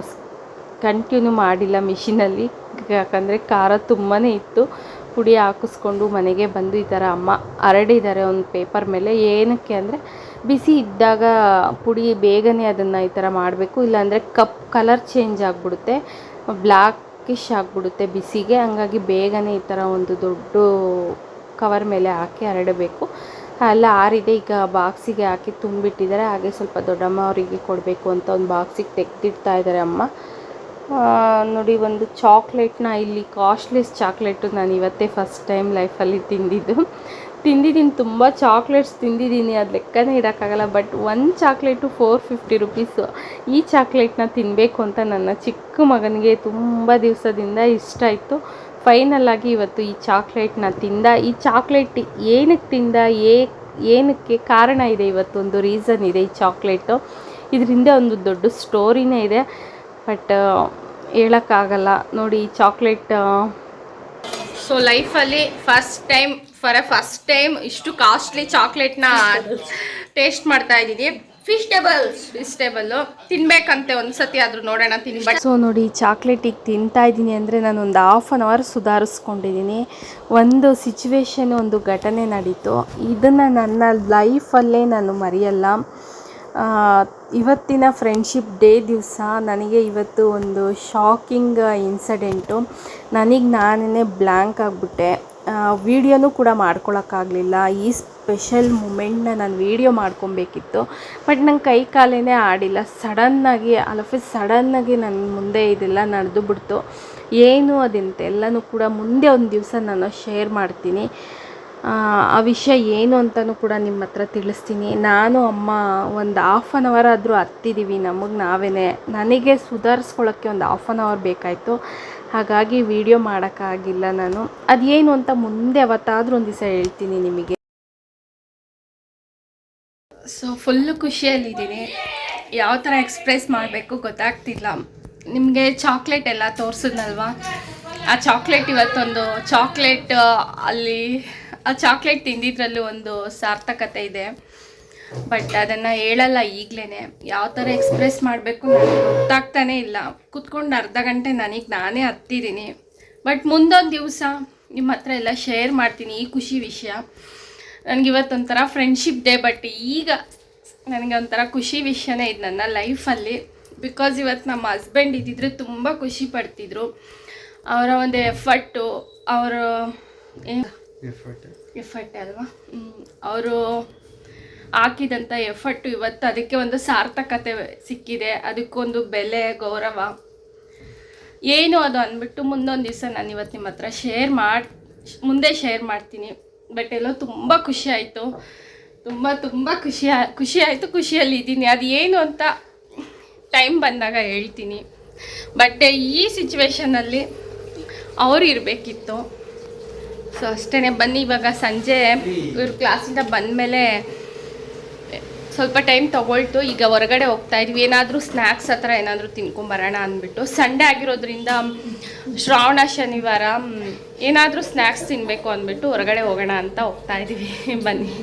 ಕಂಟಿನ್ಯೂ ಮಾಡಿಲ್ಲ ಮಿಷಿನಲ್ಲಿ, ಯಾಕಂದರೆ ಖಾರ ತುಂಬಾ ಇತ್ತು. ಪುಡಿ ಹಾಕಿಸ್ಕೊಂಡು ಮನೆಗೆ ಬಂದು ಈ ಥರ ಅಮ್ಮ ಹರಡಿದ್ದಾರೆ ಒಂದು ಪೇಪರ್ ಮೇಲೆ. ಏನಕ್ಕೆ ಅಂದರೆ ಬಿಸಿ ಇದ್ದಾಗ ಪುಡಿ ಬೇಗನೆ ಅದನ್ನು ಈ ಥರ ಮಾಡಬೇಕು, ಇಲ್ಲಾಂದರೆ ಕಲರ್ ಚೇಂಜ್ ಆಗಿಬಿಡುತ್ತೆ, ಬ್ಲ್ಯಾಕಿಶ್ ಆಗಿಬಿಡುತ್ತೆ ಬಿಸಿಗೆ. ಹಂಗಾಗಿ ಬೇಗನೆ ಈ ಥರ ಒಂದು ದೊಡ್ಡ ಕವರ್ ಮೇಲೆ ಹಾಕಿ ಹರಡಬೇಕು. ಎಲ್ಲ ಆರಿದೆ, ಈಗ ಬಾಕ್ಸಿಗೆ ಹಾಕಿ ತುಂಬಿಟ್ಟಿದ್ದಾರೆ. ಹಾಗೆ ಸ್ವಲ್ಪ ದೊಡ್ಡಮ್ಮ ಅವರಿಗೆ ಕೊಡಬೇಕು ಅಂತ ಒಂದು ಬಾಕ್ಸಿಗೆ ತೆಗೆದಿಡ್ತಾ ಇದ್ದಾರೆ ಅಮ್ಮ. ನೋಡಿ ಒಂದು ಚಾಕ್ಲೇಟ್ನ, ಇಲ್ಲಿ ಕಾಸ್ಟ್ಲೆಸ್ ಚಾಕ್ಲೇಟು ನಾನು ಇವತ್ತೇ ಫಸ್ಟ್ ಟೈಮ್ ಲೈಫಲ್ಲಿ ತಿಂದಿದ್ದೀನಿ. ತುಂಬ ಚಾಕ್ಲೇಟ್ಸ್ ತಿಂದಿದ್ದೀನಿ, ಅದು ಲೆಕ್ಕನೇ ಇಡೋಕ್ಕಾಗಲ್ಲ. ಬಟ್ ಒಂದು ಚಾಕ್ಲೇಟು 450 ರುಪೀಸು. ಈ ಚಾಕ್ಲೇಟ್ನ ತಿನ್ನಬೇಕು ಅಂತ ನನ್ನ ಚಿಕ್ಕ ಮಗನಿಗೆ ತುಂಬ ದಿವಸದಿಂದ ಇಷ್ಟ ಇತ್ತು. ಫೈನಲಾಗಿ ಇವತ್ತು ಈ ಚಾಕ್ಲೇಟ್ನ ತಿಂದ. ಈ ಚಾಕ್ಲೇಟ್ ಏನಕ್ಕೆ ಕಾರಣ ಇದೆ, ಇವತ್ತೊಂದು ರೀಸನ್ ಇದೆ ಈ ಚಾಕ್ಲೇಟು. ಇದರಿಂದ ಒಂದು ದೊಡ್ಡ ಸ್ಟೋರಿನೇ ಇದೆ, ಬಟ್ ಹೇಳೋಕ್ಕಾಗಲ್ಲ. ನೋಡಿ ಈ ಚಾಕ್ಲೇಟ್ ಸೊ ಲೈಫಲ್ಲಿ ಫಸ್ಟ್ ಟೈಮ್ ಇಷ್ಟು ಕಾಸ್ಟ್ಲಿ ಚಾಕ್ಲೇಟ್ನ ಟೇಸ್ಟ್ ಮಾಡ್ತಾ ಇದ್ದೀನಿ. ಫಿಶ್ ಟೇಬಲ್ಲು ತಿನ್ಬೇಕಂತೆ, ಒಂದು ಸತಿ ಆದರೂ ನೋಡೋಣ ತಿನ್ಬೇಕು. ಸೊ ನೋಡಿ ಚಾಕ್ಲೇಟಿಗೆ ತಿಂತಾ ಇದ್ದೀನಿ ಅಂದರೆ ನಾನು ಒಂದು ½ ಸುಧಾರಿಸ್ಕೊಂಡಿದ್ದೀನಿ. ಒಂದು ಸಿಚುವೇಶನ್, ಒಂದು ಘಟನೆ ನಡೀತು, ಇದನ್ನು ನನ್ನ ಲೈಫಲ್ಲೇ ನಾನು ಮರೆಯಲ್ಲ. ಇವತ್ತಿನ ಫ್ರೆಂಡ್ಶಿಪ್ ಡೇ ದಿವಸ ನನಗೆ ಇವತ್ತು ಒಂದು ಶಾಕಿಂಗ್ ಇನ್ಸಿಡೆಂಟು. ನಾನೇ ಬ್ಲ್ಯಾಂಕ್ ಆಗಿಬಿಟ್ಟೆ. ವೀಡಿಯೋನೂ ಕೂಡ ಮಾಡ್ಕೊಳಕ್ಕಾಗಲಿಲ್ಲ. ಈ ಸ್ಪೆಷಲ್ ಮೂಮೆಂಟ್ನ ನಾನು ವೀಡಿಯೋ ಮಾಡ್ಕೊಬೇಕಿತ್ತು, ಬಟ್ ನಂಗೆ ಕೈ ಕಾಲೇ ಆಡಿಲ್ಲ. ಸಡನ್ನಾಗಿ ನನ್ನ ಮುಂದೆ ಇದೆಲ್ಲ ನಡೆದು ಬಿಡ್ತು. ಏನು ಅದೆಲ್ಲನೂ ಕೂಡ ಮುಂದೆ ಒಂದು ದಿವಸ ನಾನು ಶೇರ್ ಮಾಡ್ತೀನಿ. ಆ ವಿಷಯ ಏನು ಅಂತಲೂ ಕೂಡ ನಿಮ್ಮ ಹತ್ರ ತಿಳಿಸ್ತೀನಿ. ನಾನು ಅಮ್ಮ ಒಂದು ½ ಆದರೂ ಹತ್ತಿದ್ದೀವಿ ನನಗೆ ಸುಧಾರಿಸ್ಕೊಳ್ಳೋಕ್ಕೆ ಒಂದು ½ ಬೇಕಾಯಿತು. ಹಾಗಾಗಿ ವಿಡಿಯೋ ಮಾಡೋಕ್ಕಾಗಿಲ್ಲ ನಾನು. ಅದೇನು ಅಂತ ಮುಂದೆ ಯಾವತ್ತಾದರೂ ಒಂದು ದಿವಸ ಹೇಳ್ತೀನಿ ನಿಮಗೆ. ಸೊ ಫುಲ್ಲು ಖುಷಿಯಲ್ಲಿದ್ದೀನಿ, ಯಾವ ಥರ ಎಕ್ಸ್ಪ್ರೆಸ್ ಮಾಡಬೇಕು ಗೊತ್ತಾಗ್ತಿಲ್ಲ. ನಿಮಗೆ ಚಾಕ್ಲೇಟ್ ಎಲ್ಲ ತೋರಿಸಿದ್ನಲ್ವ, ಆ ಚಾಕ್ಲೇಟ್ ಇವತ್ತೊಂದು ಚಾಕ್ಲೇಟ್ ಆ ಚಾಕ್ಲೇಟ್ ತಿಂದಿದ್ರಲ್ಲೂ ಒಂದು ಸಾರ್ಥಕತೆ ಇದೆ. ಬಟ್ ಅದನ್ನು ಹೇಳಲ್ಲ ಈಗಲೇ, ಯಾವ ಥರ ಎಕ್ಸ್ಪ್ರೆಸ್ ಮಾಡಬೇಕು ನನಗೆ ಗೊತ್ತಾಗ್ತಾನೇ ಇಲ್ಲ. ಕೂತ್ಕೊಂಡು ಅರ್ಧ ಗಂಟೆ ನಾನೇ ಹತ್ತಿದ್ದೀನಿ. ಬಟ್ ಮುಂದೊಂದು ದಿವಸ ನಿಮ್ಮ ಹತ್ರ ಎಲ್ಲ ಶೇರ್ ಮಾಡ್ತೀನಿ ಈ ಖುಷಿ ವಿಷಯ. ನನಗಿವತ್ತೊಂಥರ ಫ್ರೆಂಡ್ಶಿಪ್ ಡೇ, ಬಟ್ ಈಗ ನನಗೆ ಒಂಥರ ಖುಷಿ ವಿಷಯನೇ ಇದು ನನ್ನ ಲೈಫಲ್ಲಿ. ಬಿಕಾಸ್ ಇವತ್ತು ನಮ್ಮ ಹಸ್ಬೆಂಡ್ ಇದ್ದಿದ್ರೆ ತುಂಬ ಖುಷಿ ಪಡ್ತಿದ್ರು. ಅವರ ಒಂದು ಎಫರ್ಟು, ಅವರು ಎಫರ್ಟ್ ಅಲ್ವಾ, ಅವರು ಹಾಕಿದಂಥ ಎಫರ್ಟು ಇವತ್ತು ಅದಕ್ಕೆ ಒಂದು ಸಾರ್ಥಕತೆ ಸಿಕ್ಕಿದೆ. ಅದಕ್ಕೊಂದು ಬೆಲೆ, ಗೌರವ ಏನು ಅದು ಅಂದ್ಬಿಟ್ಟು ಮುಂದೊಂದು ದಿವಸ ನಾನು ಇವತ್ತು ನಿಮ್ಮ ಹತ್ರ ಶೇರ್ ಮಾಡ್ತೀನಿ. ಬಟ್ ಎಲ್ಲೋ ತುಂಬ ಖುಷಿ ಆಯಿತು, ತುಂಬ ಖುಷಿ ಆಯಿತು. ಖುಷಿಯಲ್ಲಿದ್ದೀನಿ, ಅದು ಏನು ಅಂತ ಟೈಮ್ ಬಂದಾಗ ಹೇಳ್ತೀನಿ. ಬಟ್ ಈ ಸಿಚುವೇಶನಲ್ಲಿ ಅವರು ಇರಬೇಕಿತ್ತು. ಸೊ ಅಷ್ಟೇ. ಬನ್ನಿ, ಇವಾಗ ಸಂಜೆ ಇವ್ರ ಕ್ಲಾಸಿಂದ ಬಂದಮೇಲೆ ಸ್ವಲ್ಪ ಟೈಮ್ ತೊಗೊಳ್ತು. ಈಗ ಹೊರಗಡೆ ಹೋಗ್ತಾಯಿದ್ವಿ, ಏನಾದರೂ ಸ್ನ್ಯಾಕ್ಸ್ ಆ ಥರ ಏನಾದರೂ ತಿನ್ಕೊಂಬರೋಣ ಅಂದ್ಬಿಟ್ಟು. ಸಂಡೇ ಆಗಿರೋದ್ರಿಂದ, ಶ್ರಾವಣ ಶನಿವಾರ, ಏನಾದರೂ ಸ್ನ್ಯಾಕ್ಸ್ ತಿನ್ನಬೇಕು ಅಂದ್ಬಿಟ್ಟು ಹೊರಗಡೆ ಹೋಗೋಣ ಅಂತ ಹೋಗ್ತಾಯಿದ್ವಿ. ಬನ್ನಿ.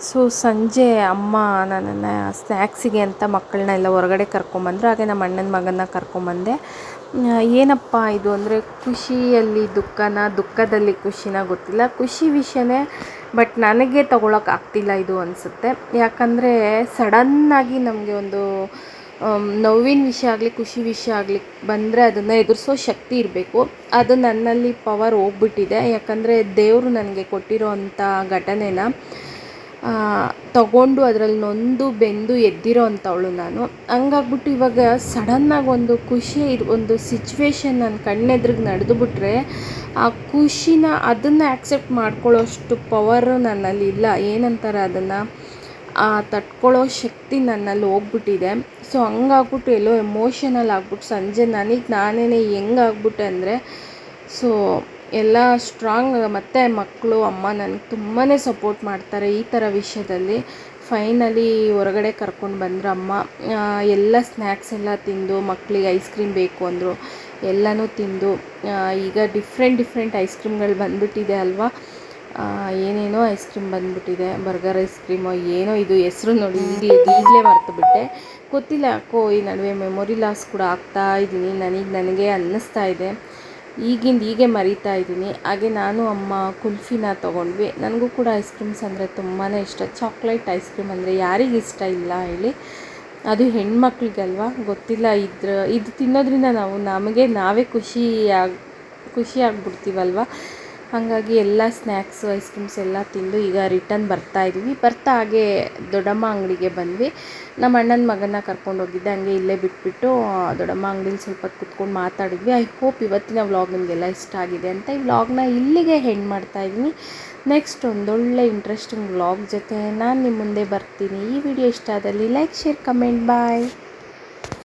ಸೊ ಸಂಜೆ ಅಮ್ಮ ನನ್ನನ್ನು ಸ್ನ್ಯಾಕ್ಸಿಗೆ ಅಂತ ಮಕ್ಕಳನ್ನ ಎಲ್ಲ ಹೊರಗಡೆ ಕರ್ಕೊಂಬಂದರು. ಹಾಗೆ ನಮ್ಮ ಅಣ್ಣನ ಮಗನ್ನ ಕರ್ಕೊಂಬಂದೆ. ಏನಪ್ಪ ಇದು ಅಂದರೆ ಖುಷಿಯಲ್ಲಿ ದುಃಖನ, ದುಃಖದಲ್ಲಿ ಖುಷಿನ ಗೊತ್ತಿಲ್ಲ. ಖುಷಿ ವಿಷಯನೇ, ಬಟ್ ನನಗೆ ಆಗ್ತಿಲ್ಲ ಇದು ಅನಿಸುತ್ತೆ. ಯಾಕಂದರೆ ಸಡನ್ನಾಗಿ ನಮಗೆ ಒಂದು ನೋವಿನ ವಿಷಯ ಆಗಲಿ ಖುಷಿ ವಿಷಯ ಆಗಲಿ ಬಂದರೆ ಅದನ್ನು ಎದುರಿಸೋ ಶಕ್ತಿ ಇರಬೇಕು. ಅದು ನನ್ನಲ್ಲಿ ಪವರ್ ಹೋಗ್ಬಿಟ್ಟಿದೆ. ಯಾಕಂದರೆ ದೇವರು ನನಗೆ ಕೊಟ್ಟಿರೋ ಅಂಥ ಘಟನೆನ ತಗೊಂಡು ಅದರಲ್ಲಿ ನೊಂದು ಬೆಂದು ಎದ್ದಿರೋ ಅಂಥವಳು ನಾನು. ಹಂಗಾಗ್ಬಿಟ್ಟು ಇವಾಗ ಸಡನ್ನಾಗಿ ಒಂದು ಖುಷಿ ಒಂದು ಸಿಚುವೇಶನ್ ನನ್ನ ಕಣ್ಣೆದ್ರಿಗೆ ನಡೆದುಬಿಟ್ರೆ ಆ ಖುಷಿನ ಅದನ್ನು ಆ್ಯಕ್ಸೆಪ್ಟ್ ಮಾಡ್ಕೊಳ್ಳೋಷ್ಟು ಪವರು ನನ್ನಲ್ಲಿ ಇಲ್ಲ. ಏನಂತಾರೆ ಅದನ್ನು ತಡ್ಕೊಳ್ಳೋ ಶಕ್ತಿ ನನ್ನಲ್ಲಿ ಹೋಗ್ಬಿಟ್ಟಿದೆ. ಸೊ ಹಂಗಾಗ್ಬಿಟ್ಟು ಎಲ್ಲೋ ಎಮೋಷನಲ್ ಆಗ್ಬಿಟ್ಟು ಸಂಜೆ ನಾನೇ ಹೆಂಗಾಗ್ಬಿಟ್ಟೆ ಅಂದರೆ, ಸೊ ಎಲ್ಲ ಸ್ಟ್ರಾಂಗ್. ಮತ್ತು ಮಕ್ಕಳು ಅಮ್ಮ ನನಗೆ ತುಂಬಾ ಸಪೋರ್ಟ್ ಮಾಡ್ತಾರೆ ಈ ಥರ ವಿಷಯದಲ್ಲಿ. ಫೈನಲಿ ಹೊರಗಡೆ ಕರ್ಕೊಂಡು ಬಂದರು ಅಮ್ಮ. ಎಲ್ಲ ಸ್ನ್ಯಾಕ್ಸ್ ಎಲ್ಲ ತಿಂದು, ಮಕ್ಕಳಿಗೆ ಐಸ್ ಕ್ರೀಮ್ ಬೇಕು ಅಂದರು, ಎಲ್ಲನೂ ತಿಂದು. ಈಗ ಡಿಫ್ರೆಂಟ್ ಐಸ್ ಕ್ರೀಮ್ಗಳು ಬಂದುಬಿಟ್ಟಿದೆ ಅಲ್ವಾ. ಏನೇನೋ ಐಸ್ ಕ್ರೀಮ್ ಬಂದುಬಿಟ್ಟಿದೆ, ಬರ್ಗರ್ ಐಸ್ ಕ್ರೀಮೋ ಏನೋ ಇದು ಹೆಸ್ರು ನೋಡಿ ಈಗಲೇ ಮರ್ತುಬಿಟ್ಟೆ. ಗೊತ್ತಿಲ್ಲ ಯಾಕೋ ಈ ನಡುವೆ ಮೆಮೊರಿ ಲಾಸ್ ಕೂಡ ಆಗ್ತಾ ಇದ್ದೀನಿ. ನನಗೆ ಅನ್ನಿಸ್ತಾ ಇದೆ, ಹೀಗೆ ಮರಿತಾ ಇದ್ದೀನಿ. ಹಾಗೆ ನಾನು ಅಮ್ಮ ಕುಲ್ಫಿನ ತೊಗೊಂಡ್ವಿ. ನನಗೂ ಕೂಡ ಐಸ್ ಕ್ರೀಮ್ಸ್ ಅಂದರೆ ತುಂಬಾ ಇಷ್ಟ. ಚಾಕ್ಲೇಟ್ ಐಸ್ ಕ್ರೀಮ್ ಅಂದರೆ ಯಾರಿಗೆ ಇಷ್ಟ ಇಲ್ಲ ಹೇಳಿ, ಅದು ಹೆಣ್ಮಕ್ಳಿಗಲ್ವ. ಗೊತ್ತಿಲ್ಲ, ಇದು ತಿನ್ನೋದ್ರಿಂದ ನಾವೇ ಖುಷಿ ಆಗ್ಬಿಡ್ತೀವಲ್ವ. ಹಾಗಾಗಿ ಎಲ್ಲ ಸ್ನ್ಯಾಕ್ಸು ಐಸ್ ಕ್ರೀಮ್ಸ್ ಎಲ್ಲ ತಿಂದು ಈಗ ರಿಟರ್ನ್ ಬರ್ತಾಯಿದ್ವಿ. ಹಾಗೆ ದೊಡ್ಡಮ್ಮ ಅಂಗಡಿಗೆ ಬಂದ್ವಿ. ನಮ್ಮ ಅಣ್ಣನ ಮಗನ್ನ ಕರ್ಕೊಂಡೋಗಿದ್ದೆ, ಹಂಗೆ ಇಲ್ಲೇ ಬಿಟ್ಬಿಟ್ಟು ದೊಡ್ಡಮ್ಮ ಅಂಗಡೀಲಿ ಸ್ವಲ್ಪ ಕುತ್ಕೊಂಡು ಮಾತಾಡಿದ್ವಿ. ಐ ಹೋಪ್ ಇವತ್ತಿನ ವ್ಲಾಗ್ ನಿಮಗೆಲ್ಲ ಇಷ್ಟ ಆಗಿದೆ ಅಂತ ಈ ವ್ಲಾಗ್ನ ಇಲ್ಲಿಗೆ ಹೆಂಡ್ ಮಾಡ್ತಾಯಿದ್ದೀನಿ. ನೆಕ್ಸ್ಟ್ ಒಂದೊಳ್ಳೆ ಇಂಟ್ರೆಸ್ಟಿಂಗ್ ವ್ಲಾಗ್ ಜೊತೆ ನಾನು ನಿಮ್ಮ ಮುಂದೆ ಬರ್ತೀನಿ. ಈ ವಿಡಿಯೋ ಇಷ್ಟ ಆದಲ್ಲಿ ಲೈಕ್, ಶೇರ್, ಕಮೆಂಟ್. ಬಾಯ್.